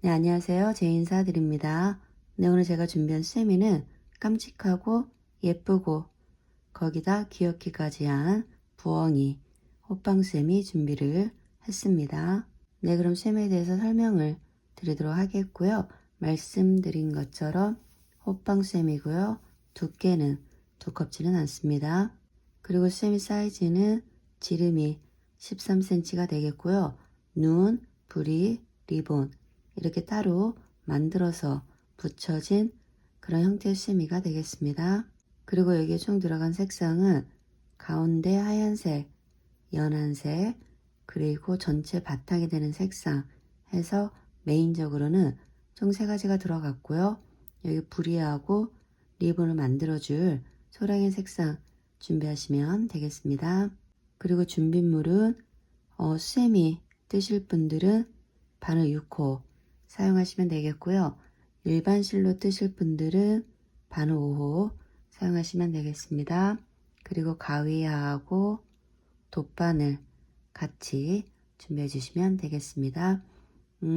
네, 안녕하세요. 제 인사드립니다. 네, 오늘 제가 준비한 쌤이는 깜찍하고 예쁘고 거기다 귀엽기까지 한 부엉이 호빵쌤이 준비를 했습니다. 네, 그럼 쌤에 대해서 설명을 드리도록 하겠고요. 말씀드린 것처럼 호빵쌤이고요. 두께는 두껍지는 않습니다. 그리고 쌤이 사이즈는 지름이 13cm가 되겠고요. 눈, 부리, 리본 이렇게 따로 만들어서 붙여진 그런 형태의 쌤이가 되겠습니다. 그리고 여기에 총 들어간 색상은 가운데 하얀색, 연한색, 그리고 전체 바탕이 되는 색상 해서 메인적으로는 총 3가지가 들어갔고요. 여기 부리하고 리본을 만들어줄 소량의 색상 준비하시면 되겠습니다. 그리고 준비물은 쌤이 뜨실 분들은 바늘 6호 사용하시면 되겠고요. 일반 실로 뜨실 분들은 바늘 5호 사용하시면 되겠습니다. 그리고 가위하고 돗바늘 같이 준비해 주시면 되겠습니다.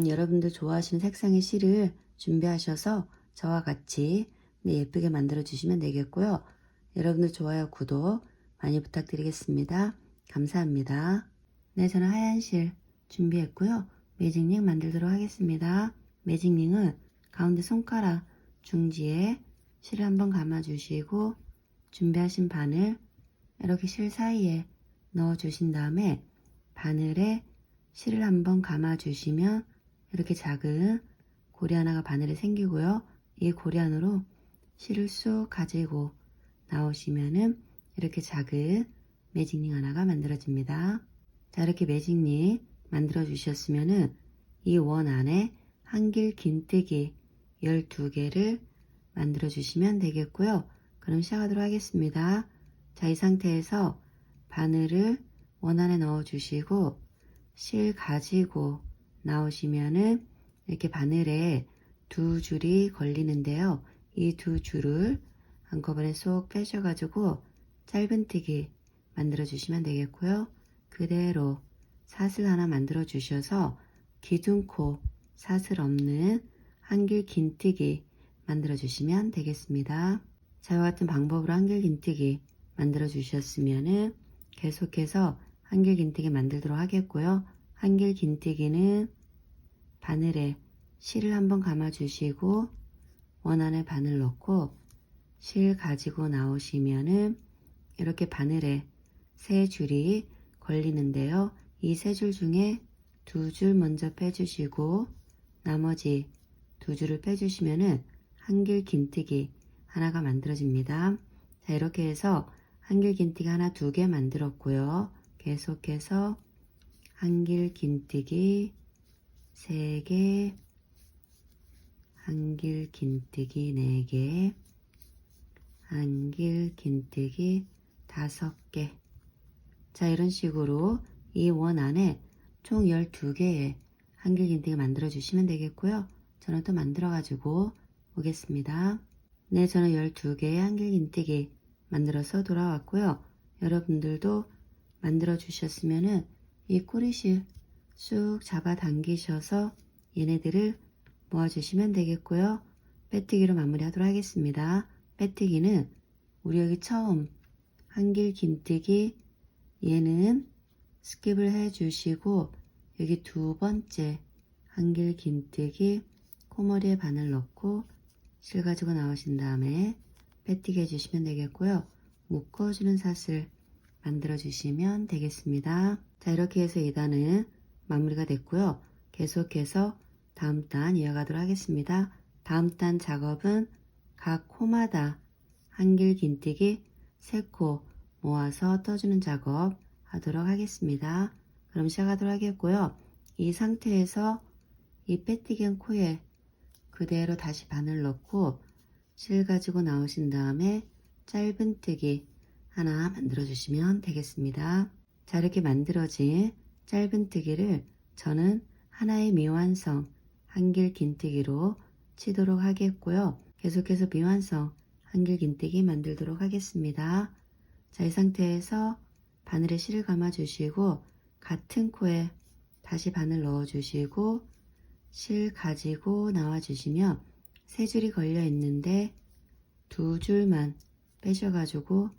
여러분들 좋아하시는 색상의 실을 준비하셔서 저와 같이 예쁘게 만들어 주시면 되겠고요. 여러분들 좋아요, 구독 많이 부탁드리겠습니다. 감사합니다. 네, 저는 하얀 실 준비했고요. 매직링 만들도록 하겠습니다. 매직링은 가운데 손가락 중지에 실을 한번 감아주시고 준비하신 바늘 이렇게 실 사이에 넣어주신 다음에 바늘에 실을 한번 감아주시면 이렇게 작은 고리 하나가 바늘에 생기고요. 이 고리 안으로 실을 쑥 가지고 나오시면은 이렇게 작은 매직링 하나가 만들어집니다. 자, 이렇게 매직링 만들어 주셨으면은 이 원 안에 한길 긴뜨기 12개를 만들어 주시면 되겠고요. 그럼 시작하도록 하겠습니다. 자, 이 상태에서 바늘을 원 안에 넣어 주시고 실 가지고 나오시면은 이렇게 바늘에 2줄이 걸리는데요. 이 2줄을 한꺼번에 쏙 빼셔가지고 짧은뜨기 만들어 주시면 되겠고요. 그대로 사슬 하나 만들어 주셔서 기둥코 사슬 없는 한길 긴뜨기 만들어 주시면 되겠습니다. 자, 이와 같은 방법으로 한길 긴뜨기 만들어 주셨으면은 계속해서 한길 긴뜨기 만들도록 하겠고요. 한길 긴뜨기는 바늘에 실을 한번 감아 주시고 원 안에 바늘 넣고 실 가지고 나오시면은 이렇게 바늘에 3줄이 걸리는데요. 이 3줄 중에 2줄 먼저 빼주시고 나머지 2줄을 빼주시면은 한길 긴뜨기 하나가 만들어집니다. 자, 이렇게 해서 한길 긴뜨기 하나 2개 만들었고요. 계속해서 한길 긴뜨기 3개, 한길 긴뜨기 4개, 한길 긴뜨기 5개. 자, 이런 식으로 이 원 안에 총 12개의 한길 긴뜨기 만들어 주시면 되겠고요. 저는 또 만들어 가지고 오겠습니다. 네, 저는 12개의 한길 긴뜨기 만들어서 돌아왔고요. 여러분들도 만들어 주셨으면은 이 꼬리실 쑥 잡아 당기셔서 얘네들을 모아주시면 되겠고요. 빼뜨기로 마무리하도록 하겠습니다. 빼뜨기는 우리 여기 처음 한길 긴뜨기 얘는 스킵을 해주시고 여기 2번째 한길 긴뜨기 코머리에 바늘 넣고 실 가지고 나오신 다음에 빼뜨기 해주시면 되겠고요. 묶어주는 사슬 만들어 주시면 되겠습니다. 자, 이렇게 해서 2단은 마무리가 됐고요. 계속해서 다음 단 이어가도록 하겠습니다. 다음 단 작업은 각 코마다 한길 긴뜨기 3코 모아서 떠주는 작업 하도록 하겠습니다. 그럼 시작하도록 하겠고요. 이 상태에서 이 빼뜨기 한 코에 그대로 다시 바늘 넣고 실 가지고 나오신 다음에 짧은뜨기 하나 만들어 주시면 되겠습니다. 자, 이렇게 만들어진 짧은뜨기를 저는 하나의 미완성 한길 긴뜨기로 치도록 하겠고요. 계속해서 미완성 한길 긴뜨기 만들도록 하겠습니다. 자, 이 상태에서 바늘에 실을 감아 주시고 같은 코에 다시 바늘 넣어 주시고 실 가지고 나와주시면 세 줄이 걸려 있는데 두 줄만 빼셔가지고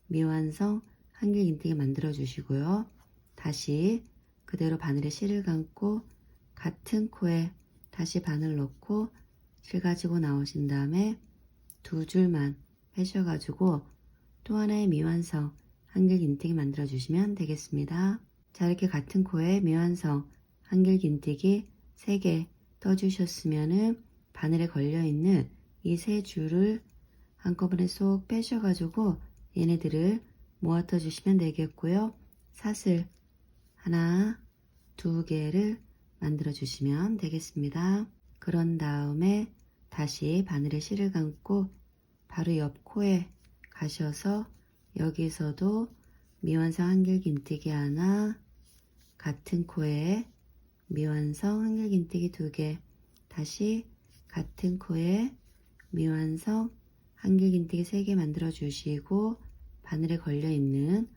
미완성 한길긴뜨기 만들어 주시고요. 다시 그대로 바늘에 실을 감고 같은 코에 다시 바늘 넣고 실 가지고 나오신 다음에 두 줄만 빼셔가지고 또 하나의 미완성 한길긴뜨기 만들어 주시면 되겠습니다. 자, 이렇게 같은 코에 미완성 한길긴뜨기 3개 떠주셨으면은 바늘에 걸려있는 이 세 줄을 한꺼번에 쏙 빼셔가지고 얘네들을 모아떠 주시면 되겠고요. 사슬 하나, 2개를 만들어 주시면 되겠습니다. 그런 다음에 다시 바늘에 실을 감고 바로 옆 코에 가셔서 여기서도 미완성 한길긴뜨기 하나, 같은 코에 미완성 한길긴뜨기 2개, 다시 같은 코에 미완성 한길긴뜨기 3개 만들어 주시고 바늘에 걸려 있는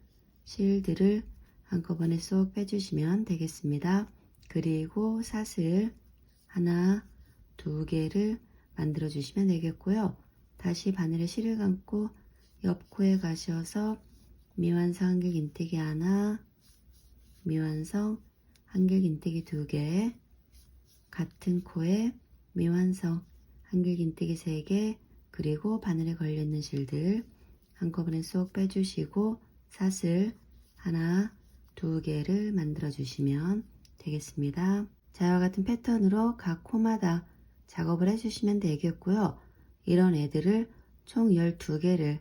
실들을 한꺼번에 쏙 빼주시면 되겠습니다. 그리고 사슬 하나, 2개를 만들어 주시면 되겠고요. 다시 바늘에 실을 감고 옆 코에 가셔서 미완성 한길긴뜨기 하나, 미완성 한길긴뜨기 2개, 같은 코에 미완성 한길긴뜨기 3개, 그리고 바늘에 걸려있는 실들 한꺼번에 쏙 빼주시고 사슬 하나, 2개를 만들어 주시면 되겠습니다. 자, 이와 같은 패턴으로 각 코마다 작업을 해주시면 되겠고요. 이런 애들을 총 12개를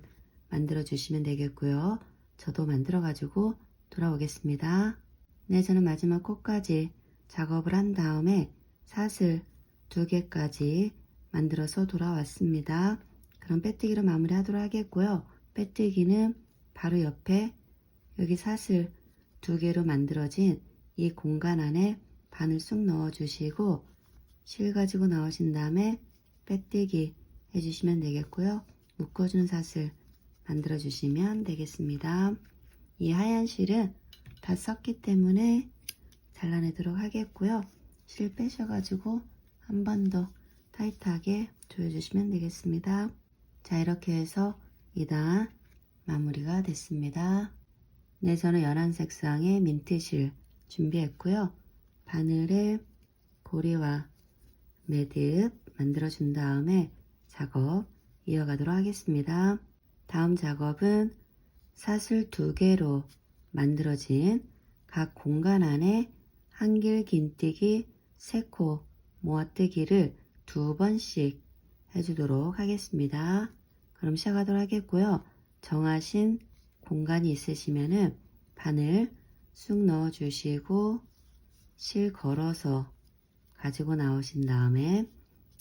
만들어 주시면 되겠고요. 저도 만들어 가지고 돌아오겠습니다. 네, 저는 마지막 코까지 작업을 한 다음에 사슬 2개까지 만들어서 돌아왔습니다. 그럼 빼뜨기로 마무리 하도록 하겠고요. 빼뜨기는 바로 옆에 여기 사슬 2개로 만들어진 이 공간 안에 바늘 쑥 넣어 주시고 실 가지고 나오신 다음에 빼뜨기 해주시면 되겠고요. 묶어주는 사슬 만들어 주시면 되겠습니다. 이 하얀 실은 다 썼기 때문에 잘라내도록 하겠고요. 실 빼셔가지고 한 번 더 타이트하게 조여주시면 되겠습니다. 자, 이렇게 해서 2단 마무리가 됐습니다. 네, 저는 연한 색상의 민트실 준비했고요. 바늘에 고리와 매듭 만들어 준 다음에 작업 이어가도록 하겠습니다. 다음 작업은 사슬 2개로 만들어진 각 공간 안에 한길긴뜨기 3코 모아뜨기를 2번씩 해주도록 하겠습니다. 그럼 시작하도록 하겠고요. 정하신 공간이 있으시면은 바늘 쑥 넣어 주시고 실 걸어서 가지고 나오신 다음에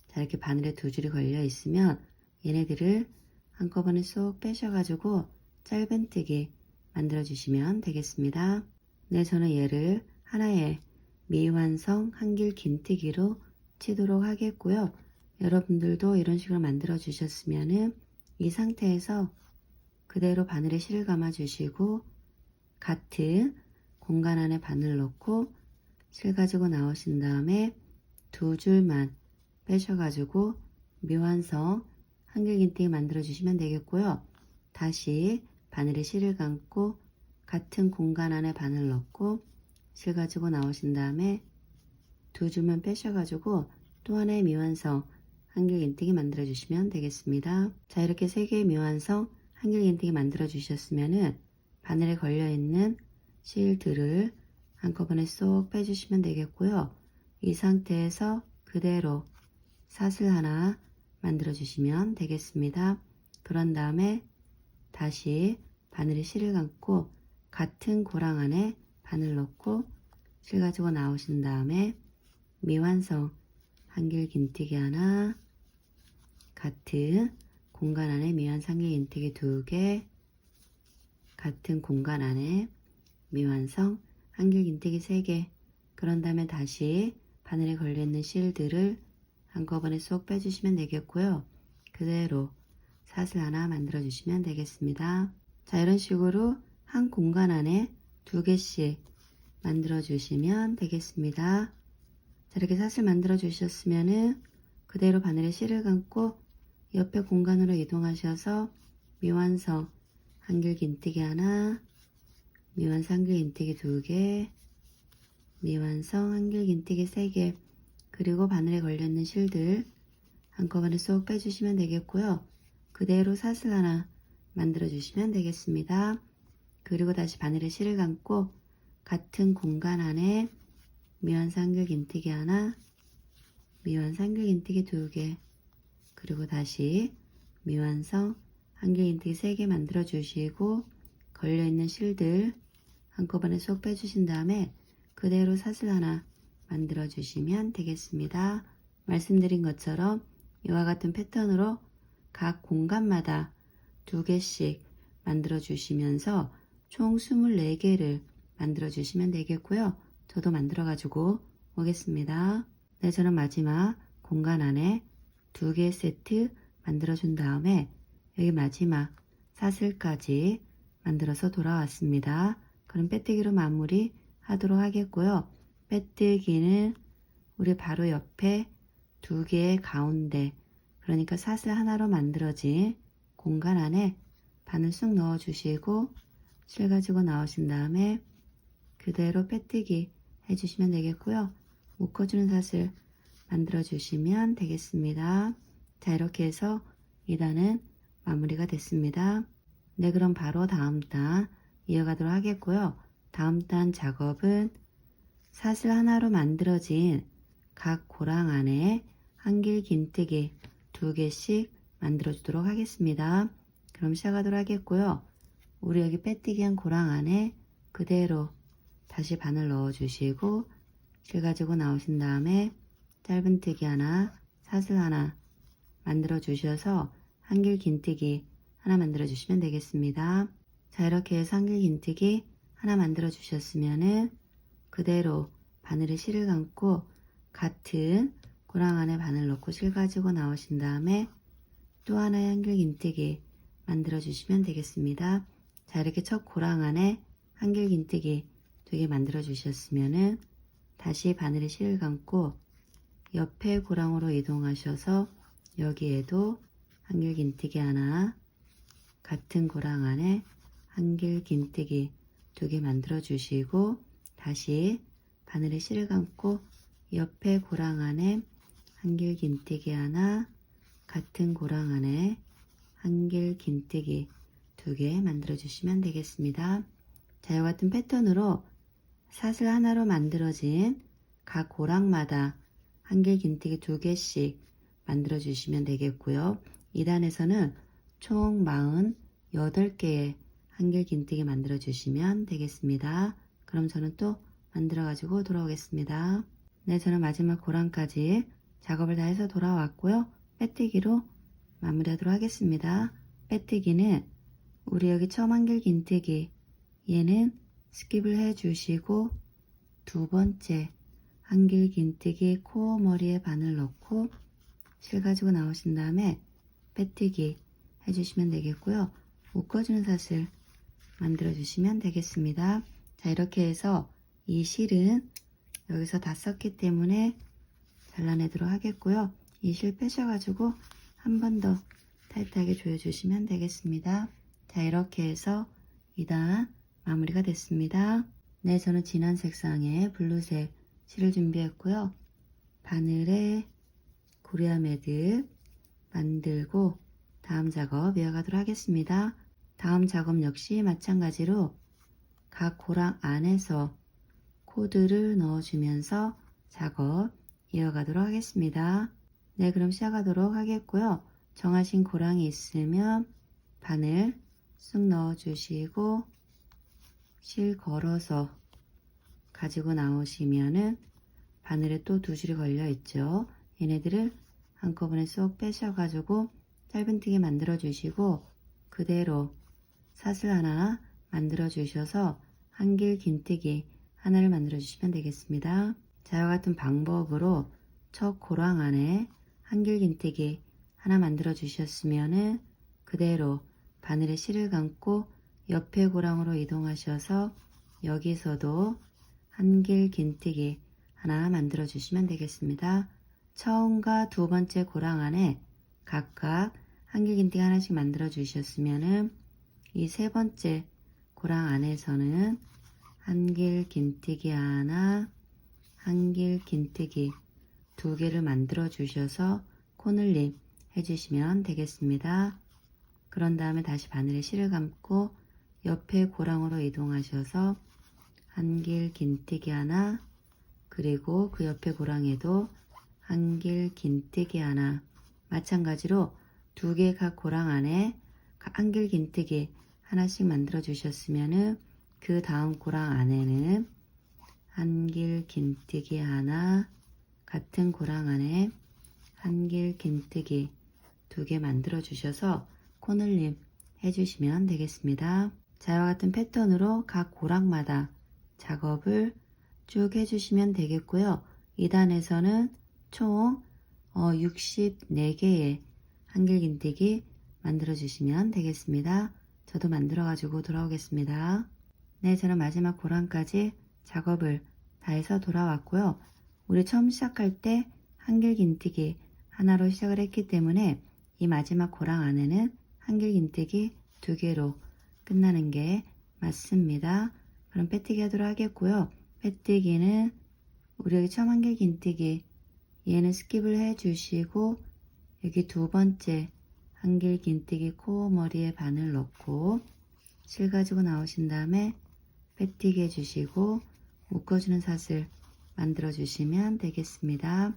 자, 이렇게 바늘에 2줄이 걸려 있으면 얘네들을 한꺼번에 쏙 빼셔가지고 짧은뜨기 만들어 주시면 되겠습니다. 네, 저는 얘를 하나의 미완성 한길긴뜨기로 치도록 하겠고요. 여러분들도 이런 식으로 만들어 주셨으면은 이 상태에서 그대로 바늘에 실을 감아 주시고 같은 공간 안에 바늘 넣고 실 가지고 나오신 다음에 2줄만 빼셔가지고 미완성 한길긴뜨기 만들어 주시면 되겠고요. 다시 바늘에 실을 감고 같은 공간 안에 바늘 넣고 실 가지고 나오신 다음에 2줄만 빼셔가지고 또 하나의 미완성 한길긴뜨기 만들어 주시면 되겠습니다. 자, 이렇게 3개의 미완성 한길긴뜨기 만들어 주셨으면은 바늘에 걸려 있는 실들을 한꺼번에 쏙 빼주시면 되겠고요. 이 상태에서 그대로 사슬 하나 만들어 주시면 되겠습니다. 그런 다음에 다시 바늘에 실을 감고 같은 고랑 안에 바늘 넣고 실 가지고 나오신 다음에 미완성 한길긴뜨기 하나, 같은 공간 안에 미완성 한길긴뜨기 2개, 같은 공간 안에 미완성 한길긴뜨기 3개, 그런 다음에 다시 바늘에 걸려있는 실들을 한꺼번에 쏙 빼주시면 되겠고요. 그대로 사슬 하나 만들어 주시면 되겠습니다. 자, 이런 식으로 한 공간 안에 2개씩 만들어 주시면 되겠습니다. 자, 이렇게 사슬 만들어 주셨으면은 그대로 바늘에 실을 감고 옆에 공간으로 이동하셔서 미완성 한길긴뜨기 하나, 미완성 한길긴뜨기 2개, 미완성 한길긴뜨기 3개, 그리고 바늘에 걸려있는 실들 한꺼번에 쏙 빼주시면 되겠고요. 그대로 사슬 하나 만들어 주시면 되겠습니다. 그리고 다시 바늘에 실을 감고 같은 공간 안에 미완성 한길긴뜨기 하나, 미완성 한길긴뜨기 2개, 그리고 다시 미완성 한길긴뜨기 3개 만들어 주시고 걸려있는 실들 한꺼번에 쏙 빼주신 다음에 그대로 사슬 하나 만들어 주시면 되겠습니다. 말씀드린 것처럼 이와 같은 패턴으로 각 공간마다 2개씩 만들어 주시면서 총 24개를 만들어 주시면 되겠고요. 저도 만들어 가지고 오겠습니다. 네, 저는 마지막 공간 안에 2개 세트 만들어 준 다음에 여기 마지막 사슬까지 만들어서 돌아왔습니다. 그럼 빼뜨기로 마무리 하도록 하겠고요. 빼뜨기는 우리 바로 옆에 2개의 가운데, 그러니까 사슬 하나로 만들어진 공간 안에 바늘 쑥 넣어 주시고 실 가지고 나오신 다음에 그대로 빼뜨기 해주시면 되겠고요. 묶어주는 사슬 만들어 주시면 되겠습니다. 자, 이렇게 해서 2단은 마무리가 됐습니다. 네, 그럼 바로 다음 단 이어가도록 하겠고요. 다음 단 작업은 사슬 하나로 만들어진 각 고랑 안에 한길긴뜨기 2개씩 만들어 주도록 하겠습니다. 그럼 시작하도록 하겠고요. 우리 여기 빼뜨기 한 고랑 안에 그대로 다시 바늘 넣어 주시고 실 가지고 나오신 다음에 짧은뜨기 하나, 사슬 하나 만들어 주셔서 한길긴뜨기 하나 만들어 주시면 되겠습니다. 자, 이렇게 해서 한길긴뜨기 하나 만들어 주셨으면은 그대로 바늘에 실을 감고 같은 고랑 안에 바늘 넣고 실 가지고 나오신 다음에 또 하나의 한길긴뜨기 만들어 주시면 되겠습니다. 자, 이렇게 첫 고랑 안에 한길긴뜨기 2개 만들어 주셨으면은 다시 바늘에 실을 감고 옆에 고랑으로 이동하셔서 여기에도 한길긴뜨기 하나, 같은 고랑 안에 한길긴뜨기 2개 만들어 주시고 다시 바늘에 실을 감고 옆에 고랑 안에 한길긴뜨기 하나, 같은 고랑 안에 한길긴뜨기 2개 만들어 주시면 되겠습니다. 자, 이와 같은 패턴으로 사슬 하나로 만들어진 각 고랑마다 한길긴뜨기 2개씩 만들어 주시면 되겠고요. 2단에서는 총 48개의 한길긴뜨기 만들어 주시면 되겠습니다. 그럼 저는 또 만들어 가지고 돌아오겠습니다. 네, 저는 마지막 고랑까지 작업을 다 해서 돌아왔고요. 빼뜨기로 마무리하도록 하겠습니다. 빼뜨기는 우리 여기 처음 한길긴뜨기 얘는 스킵을 해 주시고 2번째 한길긴뜨기 코어 머리에 바늘 넣고 실 가지고 나오신 다음에 빼뜨기 해주시면 되겠고요. 묶어주는 사슬 만들어 주시면 되겠습니다. 자, 이렇게 해서 이 실은 여기서 다 썼기 때문에 잘라내도록 하겠고요. 이 실 빼셔가지고 한 번 더 타이트하게 조여주시면 되겠습니다. 자, 이렇게 해서 2단 마무리가 됐습니다. 네, 저는 진한 색상의 블루색 실을 준비했고요. 바늘에 고리아 매듭 만들고 다음 작업 이어가도록 하겠습니다. 다음 작업 역시 마찬가지로 각 고랑 안에서 코드를 넣어주면서 작업 이어가도록 하겠습니다. 네, 그럼 시작하도록 하겠고요. 정하신 고랑이 있으면 바늘 쑥 넣어주시고 실 걸어서 가지고 나오시면은 바늘에 또 2줄이 걸려 있죠. 얘네들을 한꺼번에 쏙 빼셔가지고 짧은뜨기 만들어 주시고 그대로 사슬 하나 만들어 주셔서 한길긴뜨기 하나를 만들어 주시면 되겠습니다. 자, 이와 같은 방법으로 첫 고랑 안에 한길긴뜨기 하나 만들어 주셨으면은 그대로 바늘에 실을 감고 옆에 고랑으로 이동하셔서 여기서도 한길긴뜨기 하나 만들어 주시면 되겠습니다. 처음과 두 번째 고랑 안에 각각 한길긴뜨기 하나씩 만들어 주셨으면은 이 세 번째 고랑 안에서는 한길긴뜨기 하나, 한길긴뜨기 두 개를 만들어 주셔서 코늘림 해주시면 되겠습니다. 그런 다음에 다시 바늘에 실을 감고 옆에 고랑으로 이동하셔서 한길긴뜨기 하나, 그리고 그 옆에 고랑에도 한길긴뜨기 하나, 마찬가지로 두 개 각 고랑 안에 한길긴뜨기 하나씩 만들어 주셨으면은 그 다음 고랑 안에는 한길긴뜨기 하나, 같은 고랑 안에 한길긴뜨기 두 개 만들어 주셔서 코늘림 해주시면 되겠습니다. 자, 이와 같은 패턴으로 각 고랑마다 작업을 쭉 해주시면 되겠고요. 2단에서는 총 64개의 한길긴뜨기 만들어 주시면 되겠습니다. 저도 만들어 가지고 돌아오겠습니다. 네, 저는 마지막 고랑까지 작업을 다 해서 돌아왔고요. 우리 처음 시작할 때 한길긴뜨기 하나로 시작을 했기 때문에 이 마지막 고랑 안에는 한길긴뜨기 두 개로 끝나는 게 맞습니다. 그럼 빼뜨기 하도록 하겠고요. 빼뜨기는 우리 여기 처음 한길긴뜨기 얘는 스킵을 해 주시고 여기 두 번째 한길긴뜨기 코머리에 바늘 넣고 실 가지고 나오신 다음에 빼뜨기 해주시고 묶어주는 사슬 만들어 주시면 되겠습니다.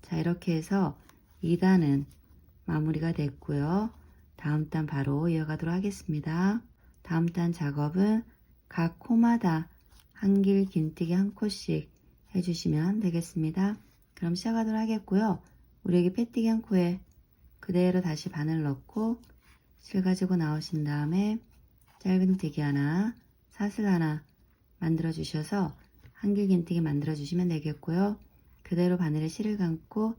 자, 이렇게 해서 2단은 마무리가 됐고요. 다음 단 바로 이어가도록 하겠습니다. 다음 단 작업은 각 코마다 한길긴뜨기 한 코씩 해주시면 되겠습니다. 그럼 시작하도록 하겠고요. 우리 여기 빼뜨기 한 코에 그대로 다시 바늘 넣고 실 가지고 나오신 다음에 짧은뜨기 하나, 사슬 하나 만들어 주셔서 한길긴뜨기 만들어 주시면 되겠고요. 그대로 바늘에 실을 감고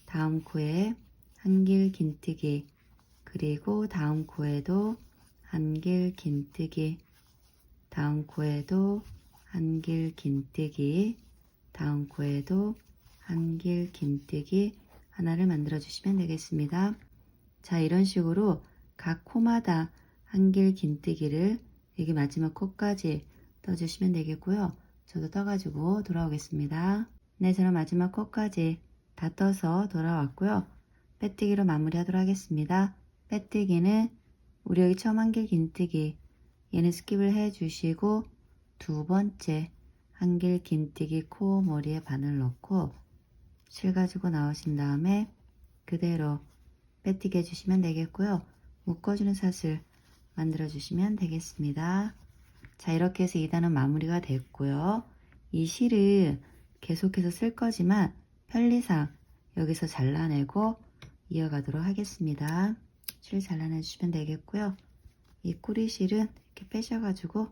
다음 코에 한길긴뜨기, 그리고 다음 코에도 한길긴뜨기, 다음 코에도 한길긴뜨기, 다음 코에도 한길긴뜨기 하나를 만들어 주시면 되겠습니다. 자, 이런 식으로 각 코마다 한길긴뜨기를 여기 마지막 코까지 떠주시면 되겠고요. 저도 떠가지고 돌아오겠습니다. 네, 저는 마지막 코까지 다 떠서 돌아왔고요. 빼뜨기로 마무리하도록 하겠습니다. 빼뜨기는 우리 여기 처음 한길긴뜨기 얘는 스킵을 해주시고 두 번째 한길긴뜨기 코 머리에 바늘 넣고 실 가지고 나오신 다음에 그대로 빼뜨기 해주시면 되겠고요. 묶어주는 사슬 만들어 주시면 되겠습니다. 자, 이렇게 해서 2단은 마무리가 됐고요. 이 실을 계속해서 쓸 거지만 편리상 여기서 잘라내고 이어가도록 하겠습니다. 실 잘라내 주시면 되겠고요. 이 꼬리실은 이렇게 빼셔가지고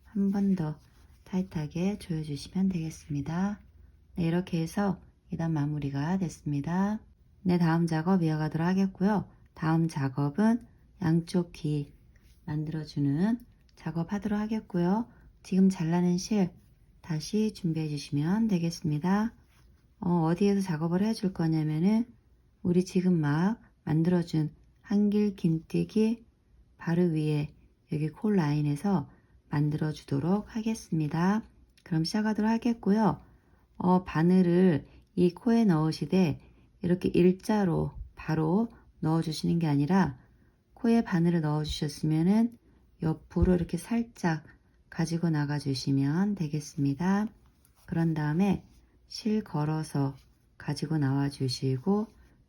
한 번 더 타이트하게 조여주시면 되겠습니다. 네, 이렇게 해서 2단 마무리가 됐습니다. 네, 다음 작업 이어가도록 하겠고요. 다음 작업은 양쪽 귀 만들어주는 작업 하도록 하겠고요. 지금 잘라낸 실 다시 준비해 주시면 되겠습니다. 어디에서 작업을 해줄 거냐면은 우리 지금 막 만들어준 한길긴뜨기 바로 위에 여기 콜 라인에서 만들어 주도록 하겠습니다. 그럼 시작하도록 하겠고요. 바늘을 이 코에 넣으시되 이렇게 일자로 바로 넣어 주시는 게 아니라 코에 바늘을 넣어 주셨으면은 옆으로 이렇게 살짝 가지고 나가 주시면 되겠습니다. 그런 다음에 실 걸어서 가지고 나와 주시고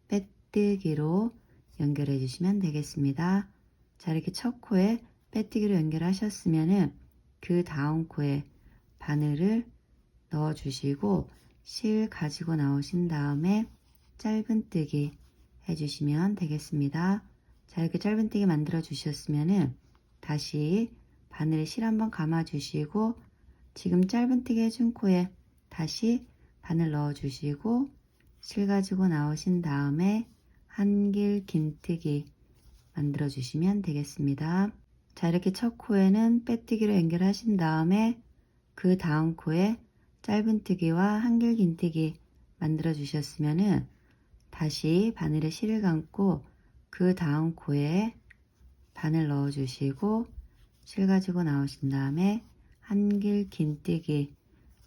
빼뜨기로 연결해 주시면 되겠습니다. 자, 이렇게 첫 코에 빼뜨기로 연결하셨으면은 그 다음 코에 바늘을 넣어 주시고 실 가지고 나오신 다음에 짧은뜨기 해주시면 되겠습니다. 자, 이렇게 짧은뜨기 만들어 주셨으면은 다시 바늘에 실 한번 감아 주시고 지금 짧은뜨기 해준 코에 다시 바늘 넣어 주시고 실 가지고 나오신 다음에 한길긴뜨기 만들어 주시면 되겠습니다. 자, 이렇게 첫 코에는 빼뜨기로 연결하신 다음에 그 다음 코에 짧은뜨기와 한길 긴뜨기 만들어 주셨으면은 다시 바늘에 실을 감고 그 다음 코에 바늘 넣어 주시고 실 가지고 나오신 다음에 한길 긴뜨기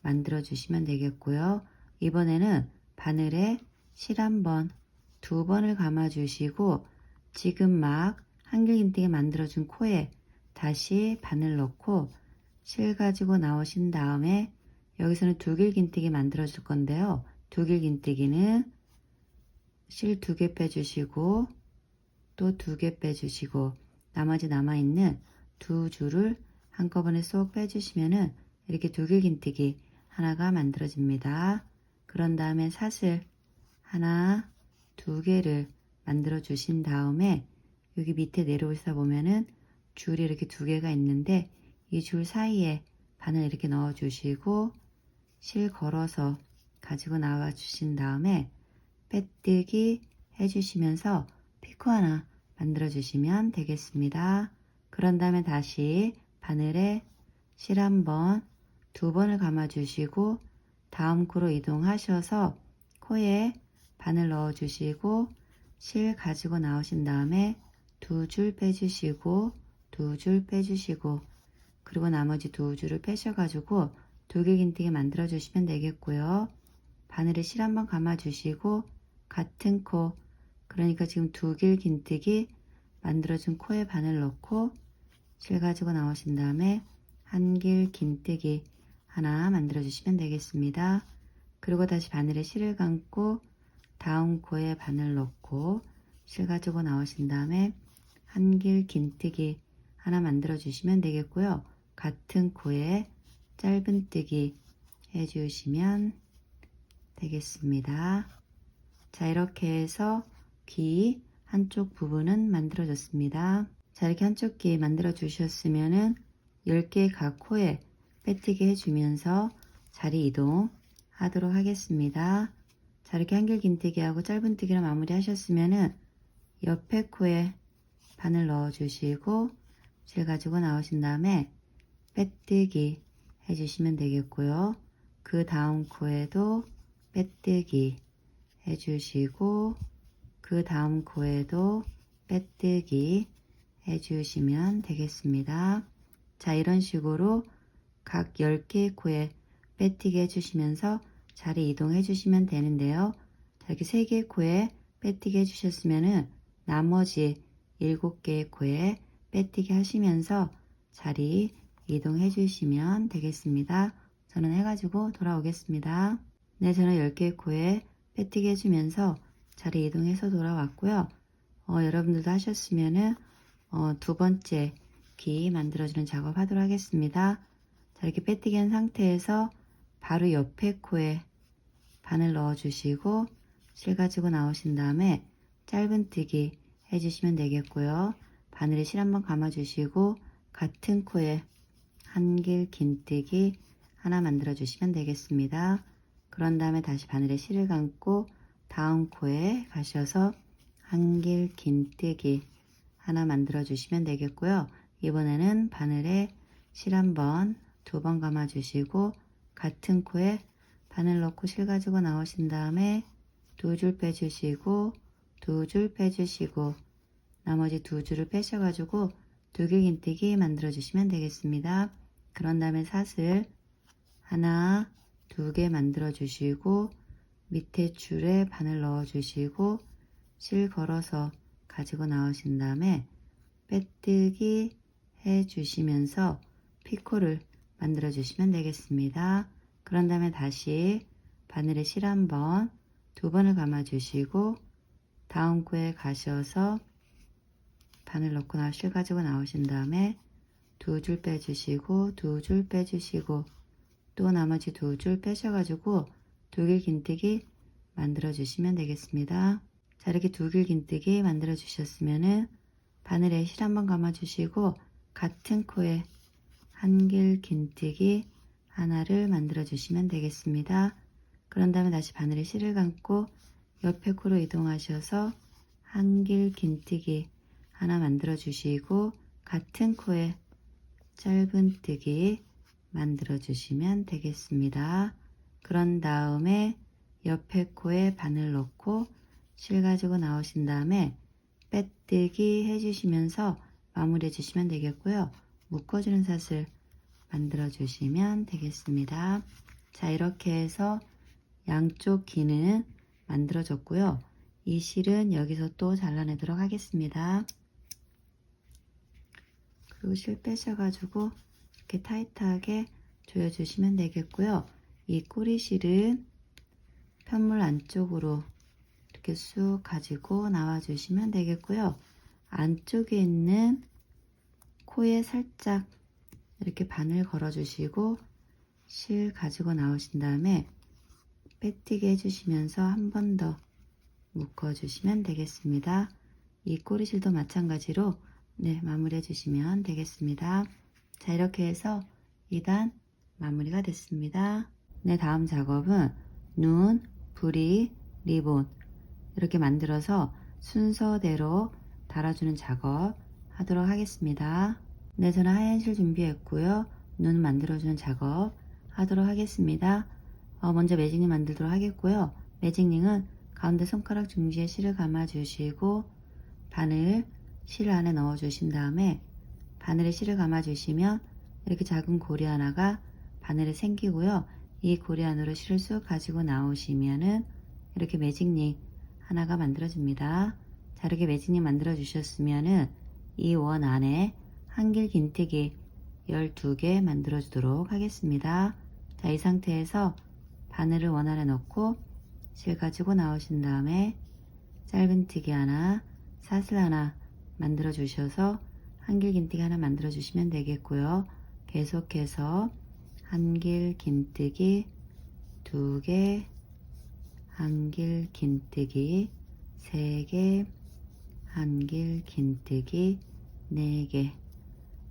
만들어 주시면 되겠고요. 이번에는 바늘에 실 한 번, 두 번을 감아 주시고 지금 막 한길 긴뜨기 만들어 준 코에 다시 바늘 넣고 실 가지고 나오신 다음에 여기서는 두길 긴뜨기 만들어 줄 건데요. 두길 긴뜨기는 실 2개 빼주시고 또 2개 빼주시고 나머지 남아있는 두 줄을 한꺼번에 쏙 빼주시면은 이렇게 두길 긴뜨기 하나가 만들어집니다. 그런 다음에 사슬 하나, 2개를 만들어 주신 다음에 여기 밑에 내려오시다 보면은 줄이 이렇게 2개가 있는데 이 줄 사이에 바늘 이렇게 넣어 주시고 실 걸어서 가지고 나와 주신 다음에 빼뜨기 해주시면서 피코 하나 만들어 주시면 되겠습니다. 그런 다음에 다시 바늘에 실 한 번, 2번을 감아 주시고 다음 코로 이동하셔서 코에 바늘 넣어 주시고 실 가지고 나오신 다음에 2줄 빼주시고 2줄 빼주시고 그리고 나머지 2줄을 빼셔가지고 두길 긴뜨기 만들어 주시면 되겠고요. 바늘에 실 한번 감아 주시고 같은 코, 그러니까 지금 두길 긴뜨기 만들어준 코에 바늘 넣고 실 가지고 나오신 다음에 한길 긴뜨기 하나 만들어 주시면 되겠습니다. 그리고 다시 바늘에 실을 감고 다음 코에 바늘 넣고 실 가지고 나오신 다음에 한길 긴뜨기 하나 만들어 주시면 되겠고요. 같은 코에 짧은뜨기 해주시면 되겠습니다. 자, 이렇게 해서 귀 한쪽 부분은 만들어졌습니다. 자, 이렇게 한쪽 귀 만들어 주셨으면은 10개 각 코에 빼뜨기 해주면서 자리 이동 하도록 하겠습니다. 자, 이렇게 한길 긴뜨기 하고 짧은뜨기로 마무리 하셨으면은 옆에 코에 바늘 넣어 주시고 실 가지고 나오신 다음에 빼뜨기 해주시면 되겠고요. 그 다음 코에도 빼뜨기 해주시고 그 다음 코에도 빼뜨기 해주시면 되겠습니다. 자, 이런 식으로 각 10개의 코에 빼뜨기 해주시면서 자리 이동해 주시면 되는데요. 자, 이렇게 3개의 코에 빼뜨기 해주셨으면은 나머지 7개의 코에 빼뜨기 하시면서 자리 이동해 주시면 되겠습니다. 저는 해가지고 돌아오겠습니다. 네, 저는 10개의 코에 빼뜨기 해주면서 자리 이동해서 돌아왔고요. 여러분들도 하셨으면은 두 번째 귀 만들어주는 작업 하도록 하겠습니다. 자, 이렇게 빼뜨기 한 상태에서 바로 옆에 코에 바늘 넣어 주시고 실 가지고 나오신 다음에 짧은뜨기 해주시면 되겠고요. 바늘에 실 한번 감아 주시고 같은 코에 한길 긴뜨기 하나 만들어 주시면 되겠습니다. 그런 다음에 다시 바늘에 실을 감고 다음 코에 가셔서 한길 긴뜨기 하나 만들어 주시면 되겠고요. 이번에는 바늘에 실 한번, 2번 감아 주시고 같은 코에 바늘 넣고 실 가지고 나오신 다음에 2줄 빼주시고 2줄 빼주시고 나머지 2줄을 빼셔가지고 두길 긴뜨기 만들어 주시면 되겠습니다. 그런 다음에 사슬 하나, 2개 만들어 주시고 밑에 줄에 바늘 넣어 주시고 실 걸어서 가지고 나오신 다음에 빼뜨기 해 주시면서 피코를 만들어 주시면 되겠습니다. 그런 다음에 다시 바늘에 실 한번, 2번을 감아 주시고 다음 코에 가셔서 바늘 넣고 실 가지고 나오신 다음에 2줄 빼주시고 2줄 빼주시고 또 나머지 2줄 빼셔가지고 두길 긴뜨기 만들어 주시면 되겠습니다. 자, 이렇게 두길 긴뜨기 만들어 주셨으면은 바늘에 실 한번 감아 주시고 같은 코에 한길 긴뜨기 하나를 만들어 주시면 되겠습니다. 그런 다음에 다시 바늘에 실을 감고 옆에 코로 이동하셔서 한길 긴뜨기 하나 만들어 주시고 같은 코에 짧은뜨기 만들어 주시면 되겠습니다. 그런 다음에 옆에 코에 바늘 넣고 실 가지고 나오신 다음에 빼뜨기 해주시면서 마무리해 주시면 되겠고요. 묶어주는 사슬 만들어 주시면 되겠습니다. 자, 이렇게 해서 양쪽 귀는 만들어졌고요. 이 실은 여기서 또 잘라내도록 하겠습니다. 그리고 실 빼셔가지고 이렇게 타이트하게 조여주시면 되겠고요. 이 꼬리실은 편물 안쪽으로 이렇게 쑥 가지고 나와주시면 되겠고요. 안쪽에 있는 코에 살짝 이렇게 바늘 걸어주시고 실 가지고 나오신 다음에 빼뜨기 해주시면서 한 번 더 묶어주시면 되겠습니다. 이 꼬리실도 마찬가지로 마무리해 주시면 되겠습니다. 자, 이렇게 해서 2단 마무리가 됐습니다. 다음 작업은 눈, 부리, 리본 이렇게 만들어서 순서대로 달아주는 작업 하도록 하겠습니다. 저는 하얀 실 준비했고요. 눈 만들어주는 작업 하도록 하겠습니다. 먼저 매직링 만들도록 하겠고요. 매직링은 가운데 손가락 중지에 실을 감아 주시고 바늘 실 안에 넣어 주신 다음에 바늘에 실을 감아 주시면 이렇게 작은 고리 하나가 바늘에 생기고요. 이 고리 안으로 실을 쑥 가지고 나오시면은 이렇게 매직링 하나가 만들어집니다. 자, 이렇게 매직링 만들어 주셨으면은 이 원 안에 한길 긴뜨기 12개 만들어 주도록 하겠습니다. 자, 이 상태에서 바늘을 원 안에 넣고 실 가지고 나오신 다음에 짧은뜨기 하나, 사슬 하나 만들어 주셔서 한길 긴뜨기 하나 만들어 주시면 되겠고요. 계속해서 한길 긴뜨기 2개, 한길 긴뜨기 3개, 한길 긴뜨기 4개.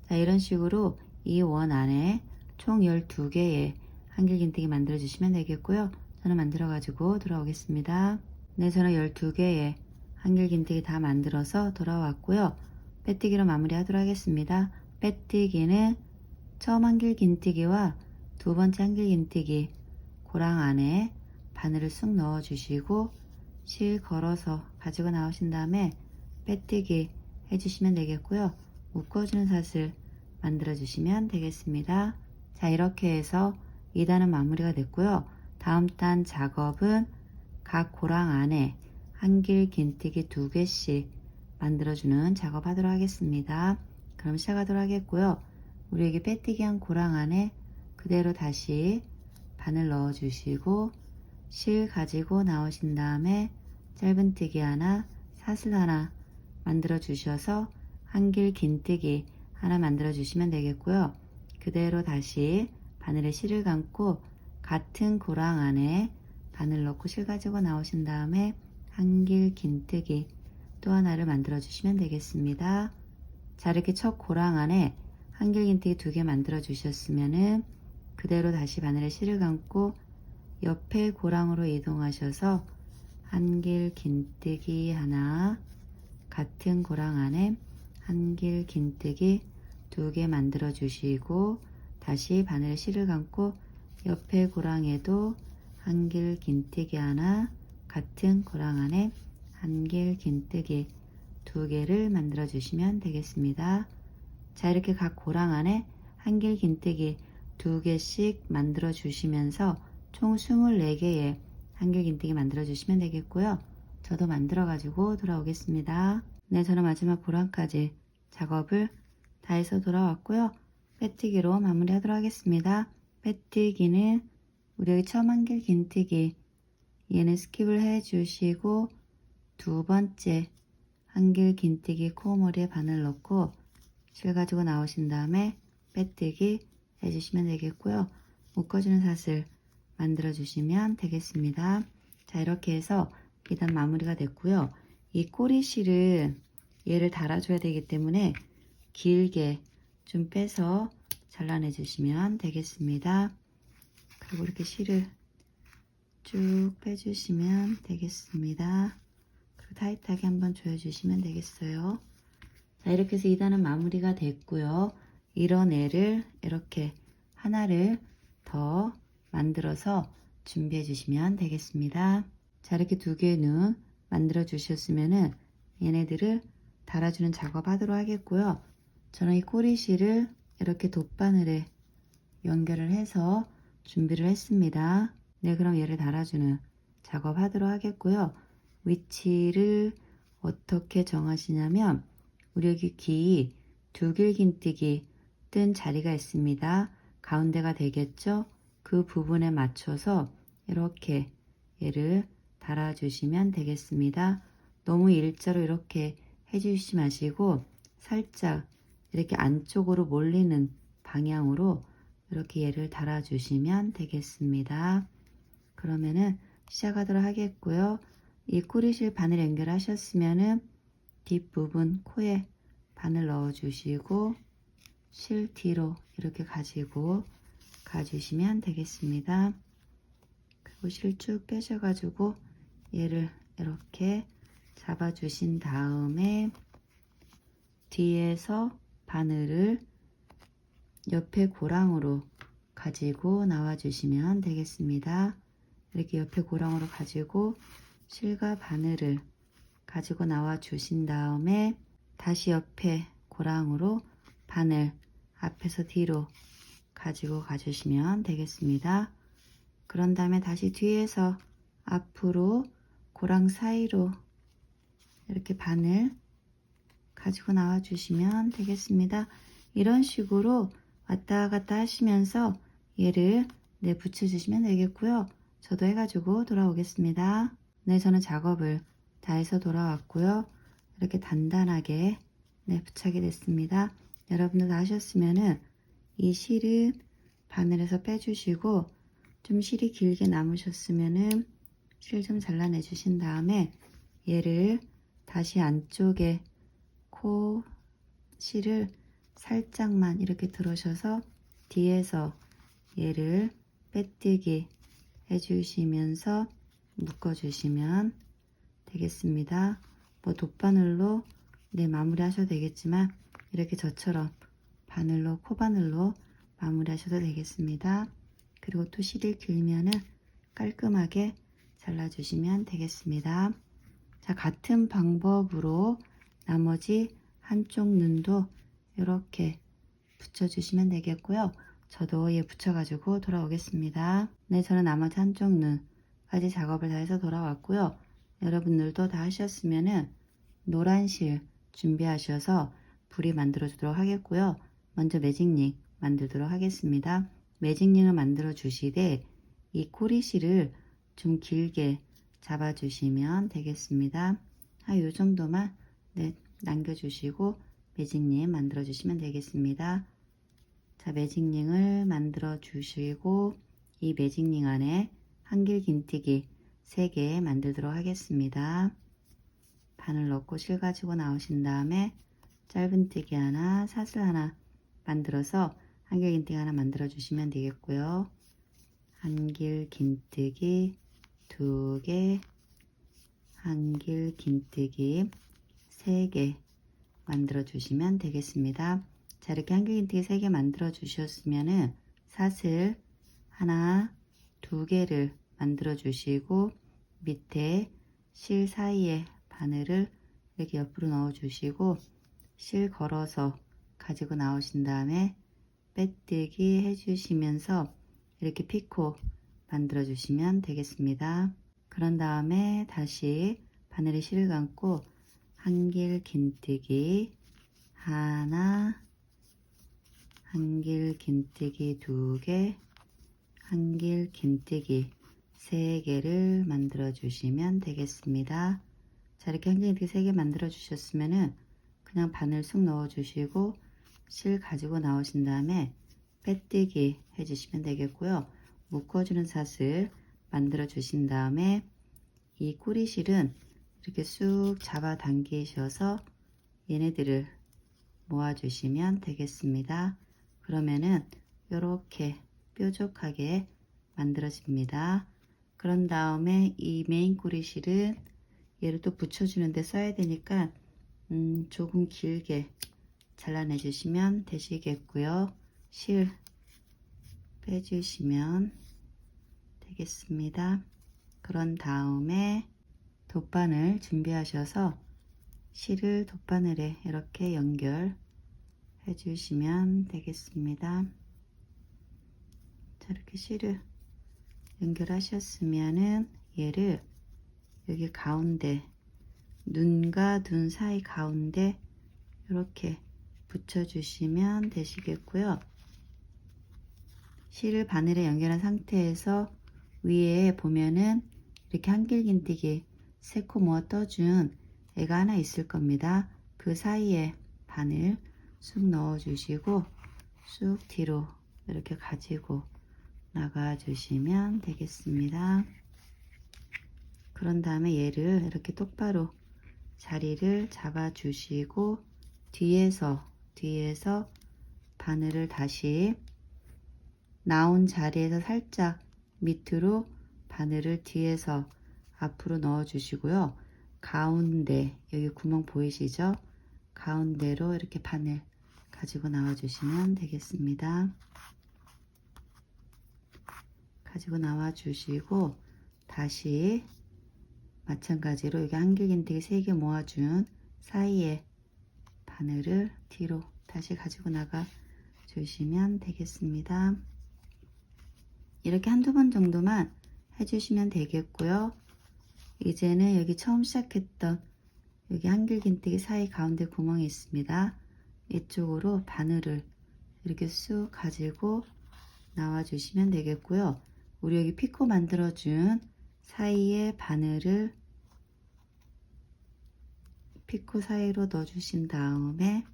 자, 이런 식으로 이 원 안에 총 12개의 한길 긴뜨기 만들어 주시면 되겠고요. 저는 만들어 가지고 돌아오겠습니다. 저는 12개의 한길 긴뜨기 다 만들어서 돌아왔고요. 빼뜨기로 마무리 하도록 하겠습니다. 빼뜨기는 처음 한길 긴뜨기와 두 번째 한길 긴뜨기 고랑 안에 바늘을 쑥 넣어 주시고 실 걸어서 가지고 나오신 다음에 빼뜨기 해주시면 되겠고요. 묶어주는 사슬 만들어 주시면 되겠습니다. 자, 이렇게 해서 2단은 마무리가 됐고요. 다음 단 작업은 각 고랑 안에 한길 긴뜨기 2개씩 만들어주는 작업 하도록 하겠습니다. 그럼 시작하도록 하겠고요. 우리 여기 빼뜨기 한 고랑 안에 그대로 다시 바늘 넣어 주시고 실 가지고 나오신 다음에 짧은뜨기 하나, 사슬 하나 만들어 주셔서 한길 긴뜨기 하나 만들어 주시면 되겠고요. 그대로 다시 바늘에 실을 감고 같은 고랑 안에 바늘 넣고 실 가지고 나오신 다음에 한길 긴뜨기 또 하나를 만들어 주시면 되겠습니다. 자, 이렇게 첫 고랑 안에 한길 긴뜨기 2개 만들어 주셨으면은 그대로 다시 바늘에 실을 감고 옆에 고랑으로 이동하셔서 한길 긴뜨기 하나, 같은 고랑 안에 한길 긴뜨기 2개 만들어 주시고 다시 바늘에 실을 감고 옆에 고랑에도 한길 긴뜨기 하나, 같은 고랑 안에 한길 긴뜨기 2개를 만들어 주시면 되겠습니다. 자, 이렇게 각 고랑 안에 한길 긴뜨기 2개씩 만들어 주시면서 총 24개의 한길 긴뜨기 만들어 주시면 되겠고요. 저도 만들어 가지고 돌아오겠습니다. 저는 마지막 고랑까지 작업을 다 해서 돌아왔고요. 빼뜨기로 마무리 하도록 하겠습니다. 빼뜨기는 우리 여기 처음 한길 긴뜨기 얘는 스킵을 해 주시고 두 번째 한길 긴뜨기 코머리에 바늘 넣고 실 가지고 나오신 다음에 빼뜨기 해주시면 되겠고요. 묶어주는 사슬 만들어 주시면 되겠습니다. 자, 이렇게 해서 일단 마무리가 됐고요. 이 꼬리실은 얘를 달아줘야 되기 때문에 길게 좀 빼서 잘라내 주시면 되겠습니다. 그리고 이렇게 실을 쭉 빼주시면 되겠습니다. 그리고 타이트하게 한번 조여주시면 되겠어요. 자, 이렇게 해서 2단은 마무리가 됐고요. 이런 애를 이렇게 하나를 더 만들어서 준비해 주시면 되겠습니다. 자, 이렇게 두 개의 눈 만들어 주셨으면은 얘네들을 달아주는 작업 하도록 하겠고요. 저는 이 꼬리실을 이렇게 돗바늘에 연결을 해서 준비를 했습니다. 네, 그럼 얘를 달아주는 작업 하도록 하겠고요. 위치를 어떻게 정하시냐면 우리 여기 귀 두길긴뜨기 뜬 자리가 있습니다. 가운데가 되겠죠? 그 부분에 맞춰서 이렇게 얘를 달아주시면 되겠습니다. 너무 일자로 이렇게 해주시지 마시고 살짝 이렇게 안쪽으로 몰리는 방향으로 이렇게 얘를 달아주시면 되겠습니다. 그러면은 시작하도록 하겠고요. 이 꼬리실 바늘 연결하셨으면은 뒷부분 코에 바늘 넣어주시고 실 뒤로 이렇게 가지고 가주시면 되겠습니다. 그리고 실 쭉 빼셔가지고 얘를 이렇게 잡아주신 다음에 뒤에서 바늘을 옆에 고랑으로 가지고 나와 주시면 되겠습니다. 이렇게 옆에 고랑으로 가지고 실과 바늘을 가지고 나와 주신 다음에 다시 옆에 고랑으로 바늘 앞에서 뒤로 가지고 가주시면 되겠습니다. 그런 다음에 다시 뒤에서 앞으로 고랑 사이로 이렇게 바늘 가지고 나와 주시면 되겠습니다. 이런 식으로 왔다 갔다 하시면서 얘를 붙여주시면 되겠고요. 저도 해가지고 돌아오겠습니다. 네, 저는 작업을 다 해서 돌아왔고요. 이렇게 단단하게 부착이 됐습니다. 여러분도 다 하셨으면은 이 실은 바늘에서 빼주시고 좀 실이 길게 남으셨으면은 실 좀 잘라내 주신 다음에 얘를 다시 안쪽에 코 실을 살짝만 이렇게 들어셔서 뒤에서 얘를 빼뜨기 해주시면서 묶어주시면 되겠습니다. 뭐 돗바늘로 마무리 하셔도 되겠지만 이렇게 저처럼 바늘로 코바늘로 마무리 하셔도 되겠습니다. 그리고 또 실이 길면은 깔끔하게 잘라주시면 되겠습니다. 자, 같은 방법으로 나머지 한쪽 눈도 이렇게 붙여주시면 되겠고요. 저도 얘 붙여가지고 돌아오겠습니다. 네, 저는 나머지 한쪽 눈까지 작업을 다 해서 돌아왔고요. 여러분들도 다 하셨으면은 노란 실 준비하셔서 불이 만들어 주도록 하겠고요. 먼저 매직링 만들도록 하겠습니다. 매직링을 만들어 주시되 이 꼬리실을 좀 길게 잡아 주시면 되겠습니다. 요 정도만 남겨주시고 매직링 만들어 주시면 되겠습니다. 자, 매직링을 만들어 주시고 이 매직링 안에 한길 긴뜨기 3개 만들도록 하겠습니다. 바늘 넣고 실 가지고 나오신 다음에 짧은뜨기 하나, 사슬 하나 만들어서 한길 긴뜨기 하나 만들어 주시면 되겠고요. 한길 긴뜨기 2개, 한길 긴뜨기 3개 만들어 주시면 되겠습니다. 자, 이렇게 한길 긴뜨기 3개 만들어 주셨으면은 사슬 하나, 2개를 만들어 주시고 밑에 실 사이에 바늘을 이렇게 옆으로 넣어 주시고 실 걸어서 가지고 나오신 다음에 빼뜨기 해 주시면서 이렇게 피코 만들어 주시면 되겠습니다. 그런 다음에 다시 바늘에 실을 감고 한길 긴뜨기 하나, 한길 긴뜨기 2개, 한길 긴뜨기 3개를 만들어 주시면 되겠습니다. 자, 이렇게 한길 긴뜨기 3개 만들어 주셨으면은 그냥 바늘 쑥 넣어 주시고 실 가지고 나오신 다음에 빼뜨기 해 주시면 되겠고요. 묶어주는 사슬 만들어 주신 다음에 이 꼬리실은 이렇게 쑥 잡아 당기셔서 얘네들을 모아 주시면 되겠습니다. 그러면은 이렇게 뾰족하게 만들어집니다. 그런 다음에 이 메인 꼬리실은 얘를 또 붙여주는데 써야 되니까 조금 길게 잘라내 주시면 되시겠고요. 실 빼주시면 되겠습니다. 그런 다음에 돗바늘 준비하셔서 실을 돗바늘에 이렇게 연결해 주시면 되겠습니다. 자, 이렇게 실을 연결하셨으면은 얘를 여기 가운데 눈과 눈 사이 가운데 이렇게 붙여주시면 되시겠고요. 실을 바늘에 연결한 상태에서 위에 보면은 이렇게 한길긴뜨기 3코 모아 떠준 애가 하나 있을 겁니다. 그 사이에 바늘 쑥 넣어 주시고 쑥 뒤로 이렇게 가지고 나가 주시면 되겠습니다. 그런 다음에 얘를 이렇게 똑바로 자리를 잡아 주시고 뒤에서 바늘을 다시 나온 자리에서 살짝 밑으로 바늘을 뒤에서 앞으로 넣어 주시고요. 가운데 여기 구멍 보이시죠? 가운데로 이렇게 바늘 가지고 나와 주시면 되겠습니다. 가지고 나와 주시고 다시 마찬가지로 여기 한길긴뜨기 3개 모아준 사이에 바늘을 뒤로 다시 가지고 나가 주시면 되겠습니다. 이렇게 한두 번 정도만 해주시면 되겠고요. 이제는 여기 처음 시작했던 여기 한길긴뜨기 사이 가운데 구멍이 있습니다. 이쪽으로 바늘을 이렇게 쑥 가지고 나와 주시면 되겠고요. 우리 여기 피코 만들어준 사이에 바늘을 피코 사이로 넣어 주신 다음에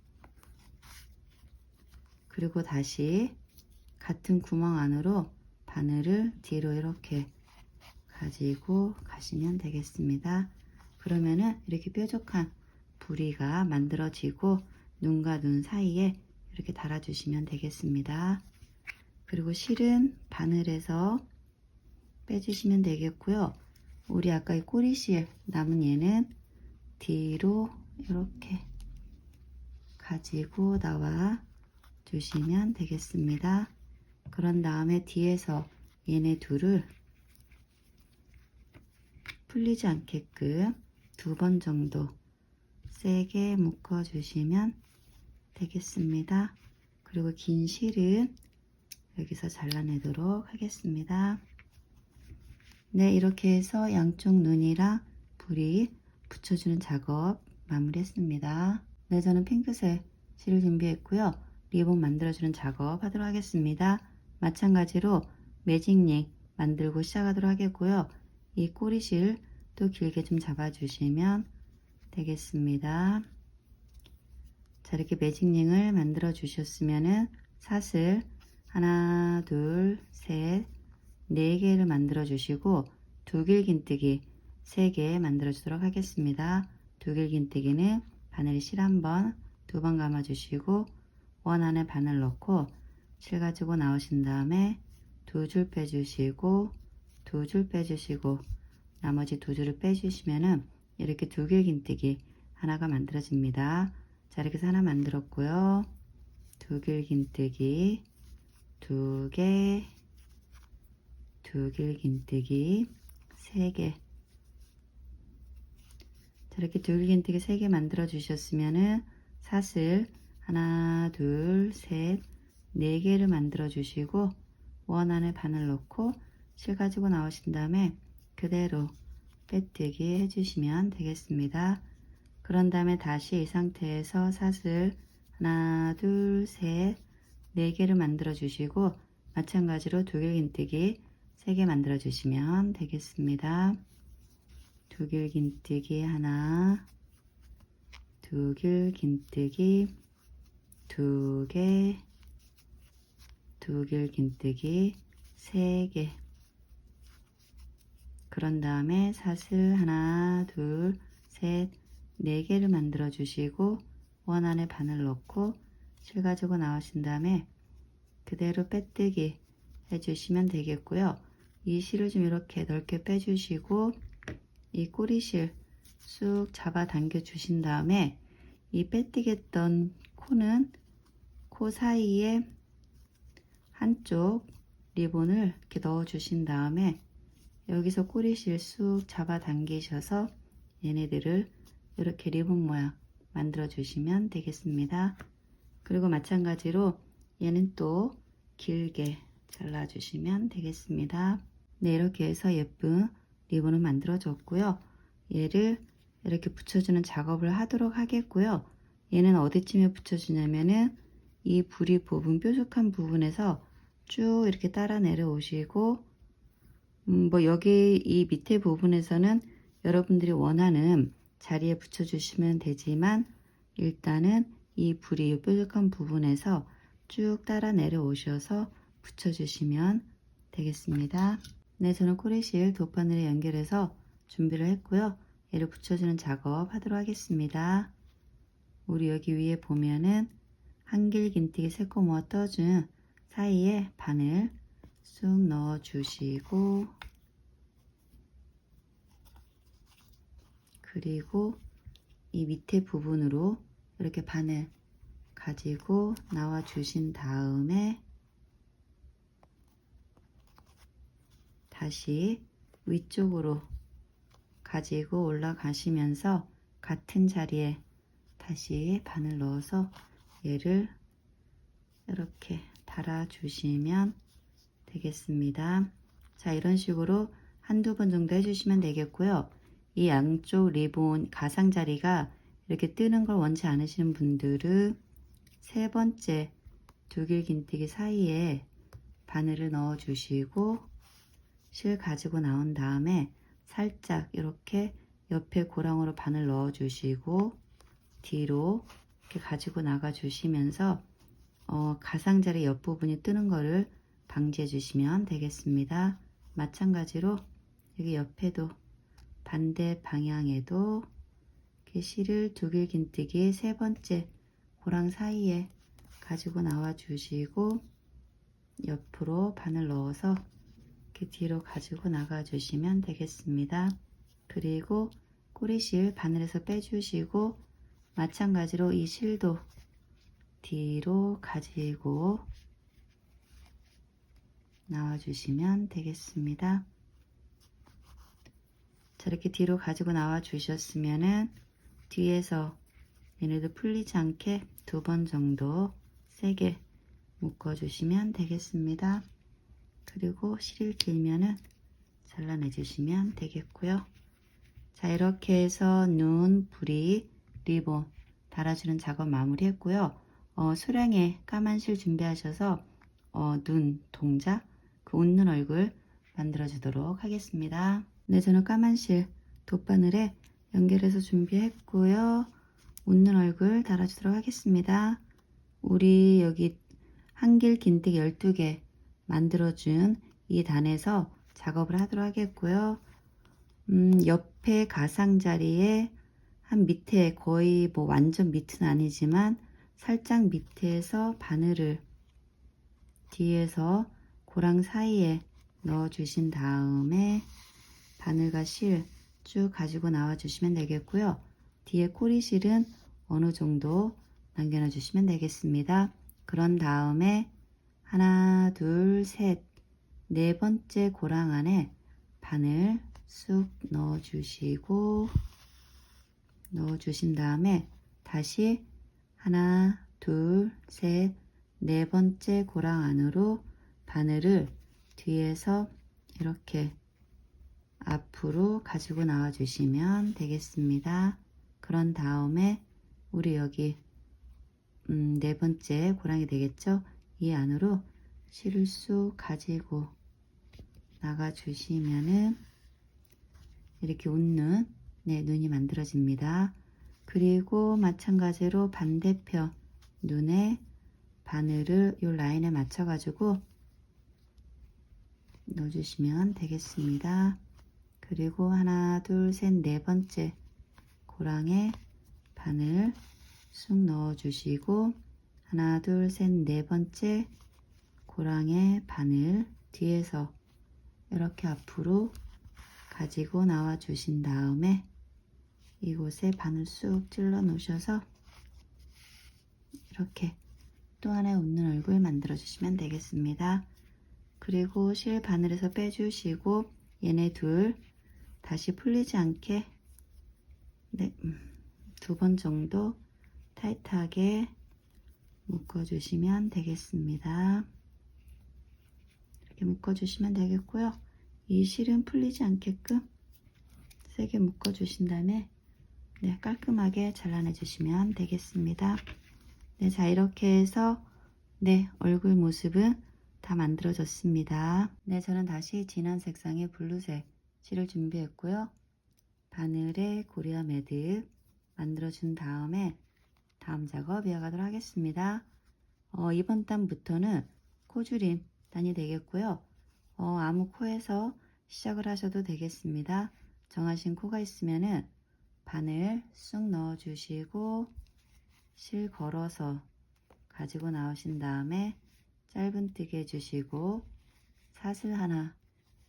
그리고 다시 같은 구멍 안으로 바늘을 뒤로 이렇게 가지고 가시면 되겠습니다. 그러면은 이렇게 뾰족한 부리가 만들어지고 눈과 눈 사이에 이렇게 달아주시면 되겠습니다. 그리고 실은 바늘에서 빼주시면 되겠고요. 우리 아까 이 꼬리실 남은 얘는 뒤로 이렇게 가지고 나와 주시면 되겠습니다. 그런 다음에 뒤에서 얘네 둘을 풀리지 않게끔 2번 정도 세게 묶어 주시면 되겠습니다. 그리고 긴 실은 여기서 잘라내도록 하겠습니다. 네, 이렇게 해서 양쪽 눈이랑 불이 붙여주는 작업 마무리했습니다. 네, 저는 핑크색 실을 준비했고요. 리본 만들어주는 작업 하도록 하겠습니다. 마찬가지로 매직링 만들고 시작하도록 하겠고요. 이 꼬리실 또 길게 좀 잡아주시면 되겠습니다. 자, 이렇게 매직링을 만들어 주셨으면은 사슬 하나, 둘, 셋, 4개를 만들어 주시고 두길긴뜨기 3개 만들어 주도록 하겠습니다. 두길긴뜨기는 바늘에 실 1번, 2번 감아 주시고 원 안에 바늘 넣고 실 가지고 나오신 다음에 2줄 빼주시고 2줄 빼주시고 나머지 2줄을 빼주시면은 이렇게 두길긴뜨기 하나가 만들어집니다. 자, 이렇게 해서 하나 만들었고요. 두길긴뜨기 2개, 두길긴뜨기 3개. 자, 이렇게 두길긴뜨기 3개 만들어 주셨으면은 사슬 하나, 둘, 셋, 4개를 만들어 주시고 원 안에 바늘 넣고 실 가지고 나오신 다음에 그대로 빼뜨기 해주시면 되겠습니다. 그런 다음에 다시 이 상태에서 사슬 하나, 둘, 셋, 4개를 만들어 주시고 마찬가지로 두길긴뜨기 3개 만들어 주시면 되겠습니다. 두길긴뜨기 하나, 두길긴뜨기 2개, 두길긴뜨기 3개. 그런 다음에 사슬 하나, 둘, 셋, 4개를 만들어 주시고 원 안에 바늘 넣고 실 가지고 나오신 다음에 그대로 빼뜨기 해주시면 되겠고요. 이 실을 좀 이렇게 넓게 빼주시고 이 꼬리실 쑥 잡아 당겨 주신 다음에 이 빼뜨기 했던 코는 코 사이에 한쪽 리본을 이렇게 넣어 주신 다음에 여기서 꼬리실 쑥 잡아당기셔서 얘네들을 이렇게 리본 모양 만들어 주시면 되겠습니다. 그리고 마찬가지로 얘는 또 길게 잘라 주시면 되겠습니다. 네, 이렇게 해서 예쁜 리본을 만들어 줬고요. 얘를 이렇게 붙여주는 작업을 하도록 하겠고요. 얘는 어디쯤에 붙여주냐면은 이 부리 부분, 뾰족한 부분에서 쭉 이렇게 따라 내려오시고 뭐 여기 이 밑에 부분에서는 여러분들이 원하는 자리에 붙여주시면 되지만 일단은 이 부리 뾰족한 부분에서 쭉 따라 내려오셔서 붙여주시면 되겠습니다. 네, 저는 꼬리실 돗바늘에 연결해서 준비를 했고요. 얘를 붙여주는 작업 하도록 하겠습니다. 우리 여기 위에 보면은 한길긴뜨기 새꼬모아 떠준 사이에 바늘 쑥 넣어 주시고 그리고 이 밑에 부분으로 이렇게 바늘 가지고 나와 주신 다음에 다시 위쪽으로 가지고 올라가시면서 같은 자리에 다시 바늘 넣어서 얘를 이렇게 달아 주시면 되겠습니다. 자, 이런 식으로 한두 번 정도 해주시면 되겠고요. 이 양쪽 리본 가상자리가 이렇게 뜨는 걸 원치 않으시는 분들은 세 번째 두길긴뜨기 사이에 바늘을 넣어 주시고 실 가지고 나온 다음에 살짝 이렇게 옆에 고랑으로 바늘 넣어 주시고 뒤로 이렇게 가지고 나가 주시면서 가상자리 옆부분이 뜨는 거를 방지해 주시면 되겠습니다. 마찬가지로 여기 옆에도 반대 방향에도 이렇게 실을 두길긴뜨기 세 번째 고랑 사이에 가지고 나와 주시고 옆으로 바늘 넣어서 이렇게 뒤로 가지고 나가 주시면 되겠습니다. 그리고 꼬리실 바늘에서 빼주시고 마찬가지로 이 실도 뒤로 가지고 나와 주시면 되겠습니다. 저렇게 뒤로 가지고 나와 주셨으면은 뒤에서 얘네도 풀리지 않게 두 번 정도 세게 묶어 주시면 되겠습니다. 그리고 실이 길면은 잘라내 주시면 되겠고요. 자, 이렇게 해서 눈, 부리, 리본 달아주는 작업 마무리 했고요. 수량의 까만 실 준비하셔서 눈, 동자, 그 웃는 얼굴 만들어 주도록 하겠습니다. 네, 저는 까만 실 돗바늘에 연결해서 준비했고요. 웃는 얼굴 달아주도록 하겠습니다. 우리 여기 한길긴뜨기 12개 만들어준 이 단에서 작업을 하도록 하겠고요. 옆에 가상자리에 한 밑에 거의 뭐 완전 밑은 아니지만 살짝 밑에서 바늘을 뒤에서 고랑 사이에 넣어 주신 다음에 바늘과 실 쭉 가지고 나와 주시면 되겠고요. 뒤에 꼬리실은 어느 정도 남겨놔 주시면 되겠습니다. 그런 다음에 하나, 둘, 셋, 네 번째 고랑 안에 바늘 쑥 넣어 주시고 넣어 주신 다음에 다시 하나, 둘, 셋, 네 번째 고랑 안으로 바늘을 뒤에서 이렇게 앞으로 가지고 나와 주시면 되겠습니다. 그런 다음에 우리 여기 네 번째 고랑이 되겠죠? 이 안으로 실을 쑥 가지고 나가 주시면은 이렇게 웃는 눈이 만들어집니다. 그리고 마찬가지로 반대편 눈에 바늘을 이 라인에 맞춰 가지고 넣어주시면 되겠습니다. 그리고 하나, 둘, 셋, 네 번째 고랑에 바늘 쑥 넣어 주시고 하나, 둘, 셋, 네 번째 고랑에 바늘 뒤에서 이렇게 앞으로 가지고 나와 주신 다음에 이곳에 바늘 쑥 찔러 놓으셔서 이렇게 또 하나의 웃는 얼굴 만들어 주시면 되겠습니다. 그리고 실 바늘에서 빼주시고 얘네 둘 다시 풀리지 않게 네, 2번 정도 타이트하게 묶어주시면 되겠습니다. 이렇게 묶어주시면 되겠고요. 이 실은 풀리지 않게끔 세게 묶어주신 다음에 네, 깔끔하게 잘라내 주시면 되겠습니다. 네, 자 이렇게 해서 네, 얼굴 모습은 다 만들어졌습니다. 네, 저는 다시 진한 색상의 블루색 실을 준비했고요. 바늘에 고리와 매듭 만들어준 다음에 다음 작업 이어가도록 하겠습니다. 이번 단부터는 코줄임 단이 되겠고요. 아무 코에서 시작을 하셔도 되겠습니다. 정하신 코가 있으면은 바늘 쑥 넣어 주시고 실 걸어서 가지고 나오신 다음에 짧은뜨기 해주시고 사슬 하나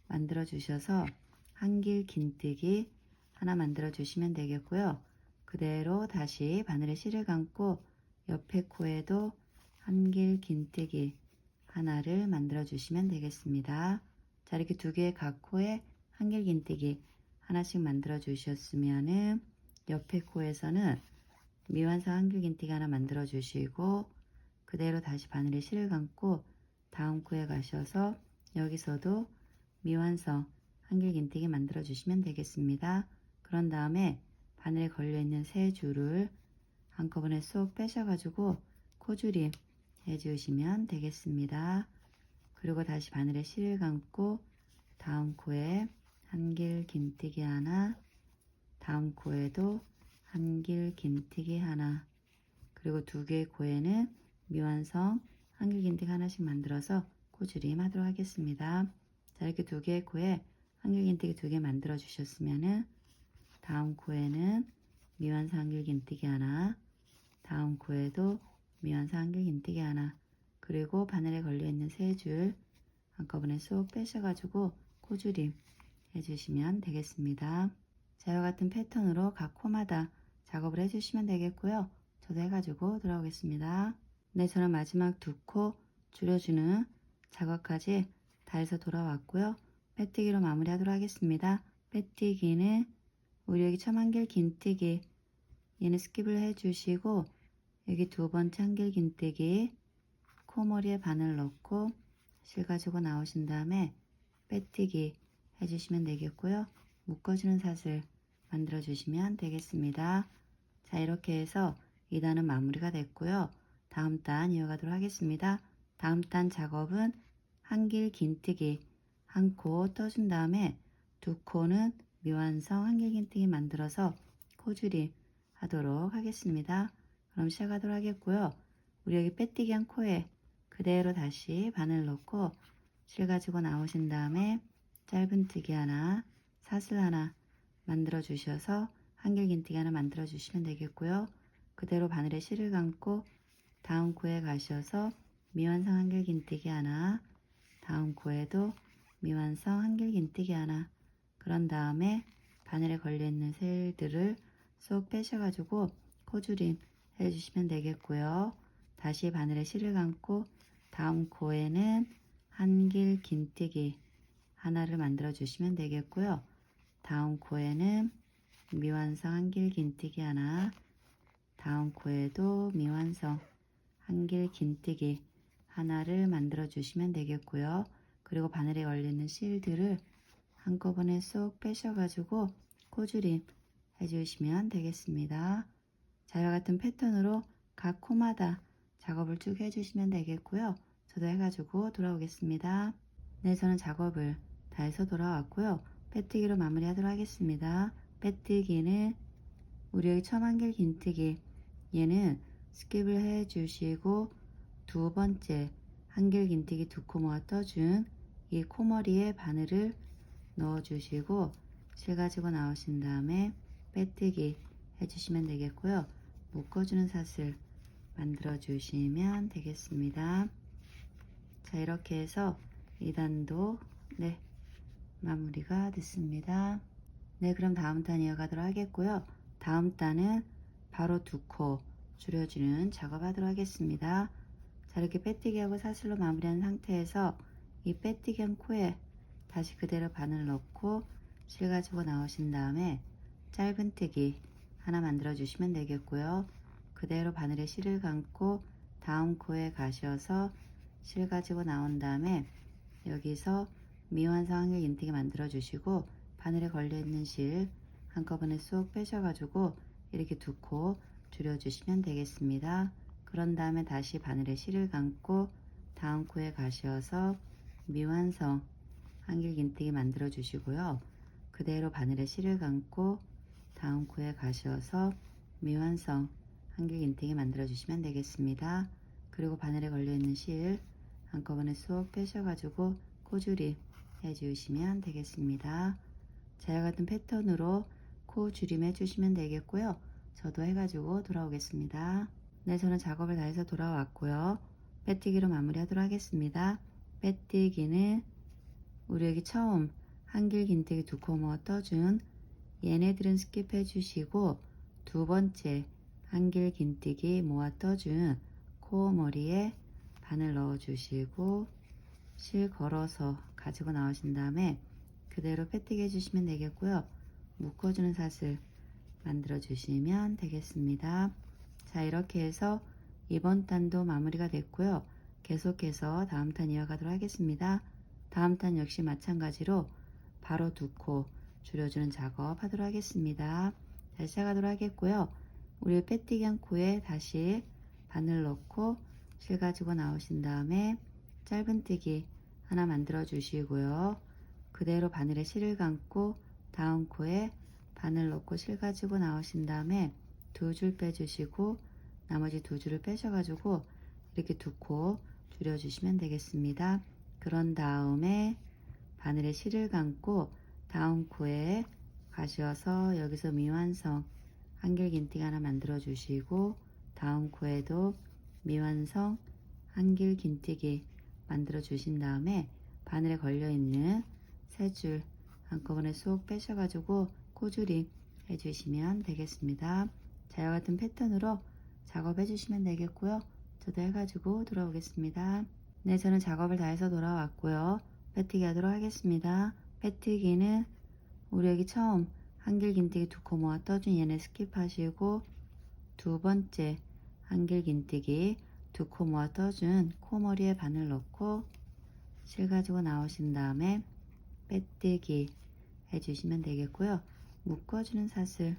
만들어 주셔서 한길 긴뜨기 하나 만들어 주시면 되겠고요. 그대로 다시 바늘에 실을 감고 옆에 코에도 한길 긴뜨기 하나를 만들어 주시면 되겠습니다. 자, 이렇게 두 개의 각 코에 한길 긴뜨기 하나씩 만들어 주셨으면은 옆에 코에서는 미완성 한길 긴뜨기 하나 만들어 주시고 그대로 다시 바늘에 실을 감고 다음 코에 가셔서 여기서도 미완성 한길 긴뜨기 만들어 주시면 되겠습니다. 그런 다음에 바늘에 걸려 있는 세 줄을 한꺼번에 쏙 빼셔가지고 코줄임 해주시면 되겠습니다. 그리고 다시 바늘에 실을 감고 다음 코에 한길 긴뜨기 하나, 다음 코에도 한길 긴뜨기 하나, 그리고 두 개의 코에는 미완성 한길 긴뜨기 하나씩 만들어서 코줄임 하도록 하겠습니다. 자, 이렇게 두 개의 코에 한길 긴뜨기 두 개 만들어 주셨으면은 다음 코에는 미완성 한길 긴뜨기 하나, 다음 코에도 미완성 한길 긴뜨기 하나, 그리고 바늘에 걸려 있는 세 줄 한꺼번에 쏙 빼셔가지고 코줄임 해주시면 되겠습니다. 자, 이와 같은 패턴으로 각 코마다 작업을 해주시면 되겠고요. 저도 해가지고 돌아오겠습니다. 네, 저는 마지막 두 코 줄여주는 작업까지 다 해서 돌아왔고요. 빼뜨기로 마무리하도록 하겠습니다. 빼뜨기는 우리 여기 처음 한길 긴뜨기 얘는 스킵을 해주시고 여기 두 번째 한길 긴뜨기 코머리에 바늘 넣고 실 가지고 나오신 다음에 빼뜨기 해주시면 되겠고요. 묶어주는 사슬 만들어 주시면 되겠습니다. 자, 이렇게 해서 2단은 마무리가 됐고요. 다음 단 이어가도록 하겠습니다. 다음 단 작업은 한길 긴뜨기 한 코 떠준 다음에 두 코는 미완성 한길 긴뜨기 만들어서 코줄임 하도록 하겠습니다. 그럼 시작하도록 하겠고요. 우리 여기 빼뜨기 한 코에 그대로 다시 바늘 넣고 실 가지고 나오신 다음에 짧은뜨기 하나, 사슬 하나 만들어 주셔서 한길 긴뜨기 하나 만들어 주시면 되겠고요. 그대로 바늘에 실을 감고 다음 코에 가셔서 미완성 한길 긴뜨기 하나, 다음 코에도 미완성 한길 긴뜨기 하나, 그런 다음에 바늘에 걸려있는 셀들을 쏙 빼셔가지고 코줄임 해주시면 되겠고요. 다시 바늘에 실을 감고 다음 코에는 한길 긴뜨기 하나를 만들어 주시면 되겠고요. 다음 코에는 미완성 한길 긴뜨기 하나, 다음 코에도 미완성 한길 긴뜨기 하나를 만들어 주시면 되겠고요. 그리고 바늘에 걸리는 실들을 한꺼번에 쏙 빼셔가지고 코줄임 해주시면 되겠습니다. 자, 이와 같은 패턴으로 각 코마다 작업을 쭉 해주시면 되겠고요. 저도 해가지고 돌아오겠습니다. 네, 저는 작업을 다 해서 돌아왔고요. 빼뜨기로 마무리하도록 하겠습니다. 빼뜨기는 우리 여기 처음 한길 긴뜨기 얘는 스킵을 해주시고 두 번째 한길 긴뜨기 두 코 모아 떠준 이 코머리에 바늘을 넣어주시고 실 가지고 나오신 다음에 빼뜨기 해주시면 되겠고요. 묶어주는 사슬 만들어 주시면 되겠습니다. 자, 이렇게 해서 2단도 네, 마무리가 됐습니다. 네, 그럼 다음 단 이어가도록 하겠고요. 다음 단은 바로 두 코 줄여주는 작업하도록 하겠습니다. 자, 이렇게 빼뜨기하고 사슬로 마무리한 상태에서 이 빼뜨기 한 코에 다시 그대로 바늘 넣고 실 가지고 나오신 다음에 짧은뜨기 하나 만들어 주시면 되겠고요. 그대로 바늘에 실을 감고 다음 코에 가셔서 실 가지고 나온 다음에 여기서 미완성 한길 인뜨기 만들어 주시고 바늘에 걸려 있는 실 한꺼번에 쏙 빼셔 가지고 이렇게 두 코 줄여 주시면 되겠습니다. 그런 다음에 다시 바늘에 실을 감고 다음 코에 가셔서 미완성 한길 긴뜨기 만들어 주시고요. 그대로 바늘에 실을 감고 다음 코에 가셔서 미완성 한길 긴뜨기 만들어 주시면 되겠습니다. 그리고 바늘에 걸려 있는 실 한꺼번에 쏙 빼셔 가지고 코줄임 해 주시면 되겠습니다. 자와 같은 패턴으로 코 줄임 해 주시면 되겠고요. 저도 해가지고 돌아오겠습니다. 네, 저는 작업을 다 해서 돌아왔고요. 빼뜨기로 마무리하도록 하겠습니다. 빼뜨기는 우리 여기 처음 한길 긴뜨기 두 코 모아 떠준 얘네들은 스킵해 주시고 두 번째 한길 긴뜨기 모아 떠준 코 머리에 바늘 넣어 주시고 실 걸어서 가지고 나오신 다음에 그대로 빼뜨기 해주시면 되겠고요. 묶어주는 사슬 만들어 주시면 되겠습니다. 자, 이렇게 해서 이번 단도 마무리가 됐고요. 계속해서 다음 탄 이어가도록 하겠습니다. 다음 탄 역시 마찬가지로 바로 두 코 줄여주는 작업 하도록 하겠습니다. 자, 시작하도록 하겠고요. 우리 빼뜨기 한 코에 다시 바늘 넣고 실 가지고 나오신 다음에 짧은뜨기 하나 만들어 주시고요. 그대로 바늘에 실을 감고 다음 코에 바늘 넣고 실 가지고 나오신 다음에 두 줄 빼주시고 나머지 두 줄을 빼셔가지고 이렇게 두 코 줄여주시면 되겠습니다. 그런 다음에 바늘에 실을 감고 다음 코에 가셔서 여기서 미완성 한길 긴뜨기 하나 만들어 주시고 다음 코에도 미완성 한길 긴뜨기 만들어 주신 다음에 바늘에 걸려 있는 세 줄 한꺼번에 쏙 빼셔가지고 코줄임 해주시면 되겠습니다. 자와 같은 패턴으로 작업해 주시면 되겠고요. 저도 해가지고 돌아오겠습니다. 네, 저는 작업을 다 해서 돌아왔고요. 빼뜨기 하도록 하겠습니다. 빼뜨기는 우리 여기 처음 한길 긴뜨기 두 코 모아 떠준 얘네 스킵하시고 두 번째 한길 긴뜨기 두 코 모아 떠준 코머리에 바늘 넣고 실 가지고 나오신 다음에 빼뜨기 해주시면 되겠고요. 묶어주는 사슬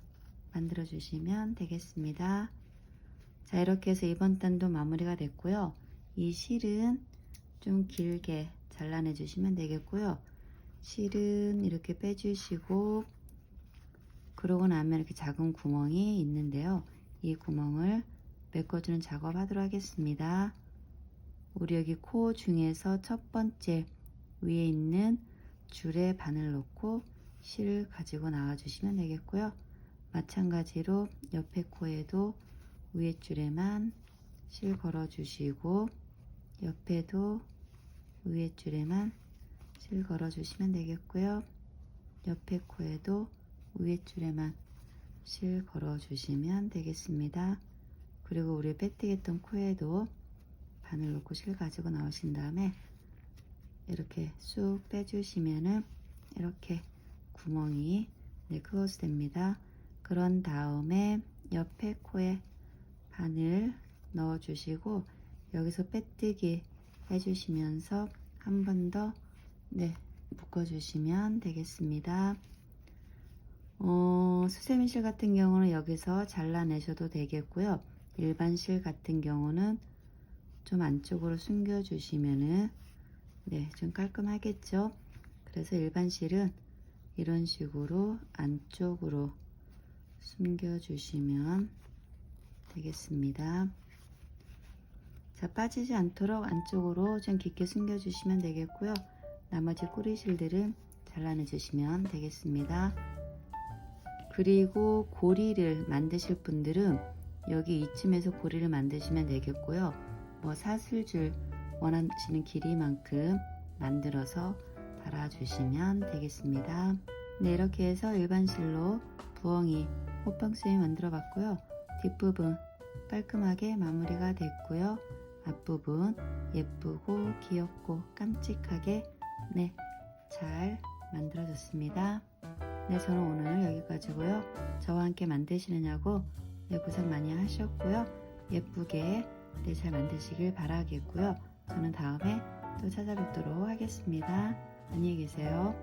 만들어 주시면 되겠습니다. 자, 이렇게 해서 이번 단도 마무리가 됐고요. 이 실은 좀 길게 잘라내 주시면 되겠고요. 실은 이렇게 빼주시고 그러고 나면 이렇게 작은 구멍이 있는데요. 이 구멍을 메꿔주는 작업 하도록 하겠습니다. 우리 여기 코 중에서 첫 번째 위에 있는 줄에 바늘 넣고 실 가지고 나와 주시면 되겠고요. 마찬가지로 옆에 코에도 위에 줄에만 실 걸어 주시고 옆에도 위에 줄에만 실 걸어 주시면 되겠고요. 옆에 코에도 위에 줄에만 실 걸어 주시면 되겠습니다. 그리고 우리 빼뜨겠던 코에도 바늘 넣고 실 가지고 나오신 다음에 이렇게 쑥 빼주시면은 이렇게 구멍이 클로즈 됩니다. 그런 다음에 옆에 코에 바늘 넣어 주시고 여기서 빼뜨기 해주시면서 한 번 더 묶어 주시면 되겠습니다. 수세미 실 같은 경우는 여기서 잘라내셔도 되겠고요. 일반 실 같은 경우는 좀 안쪽으로 숨겨 주시면은 좀 깔끔하겠죠. 그래서 일반 실은 이런 식으로 안쪽으로 숨겨 주시면 되겠습니다. 자, 빠지지 않도록 안쪽으로 좀 깊게 숨겨 주시면 되겠고요. 나머지 꼬리실들은 잘라내 주시면 되겠습니다. 그리고 고리를 만드실 분들은 여기 이쯤에서 고리를 만드시면 되겠고요. 뭐 사슬줄 원하시는 길이만큼 만들어서 달아주시면 되겠습니다. 네, 이렇게 해서 일반 실로 부엉이 호빵수에 만들어 봤고요. 뒷부분 깔끔하게 마무리가 됐고요. 앞부분 예쁘고 귀엽고 깜찍하게 잘 만들어줬습니다. 네, 저는 오늘 여기까지고요. 저와 함께 만드시느냐고 네, 고생 많이 하셨고요. 예쁘게 네, 잘 만드시길 바라겠고요. 저는 다음에 또 찾아뵙도록 하겠습니다. 안녕히 계세요.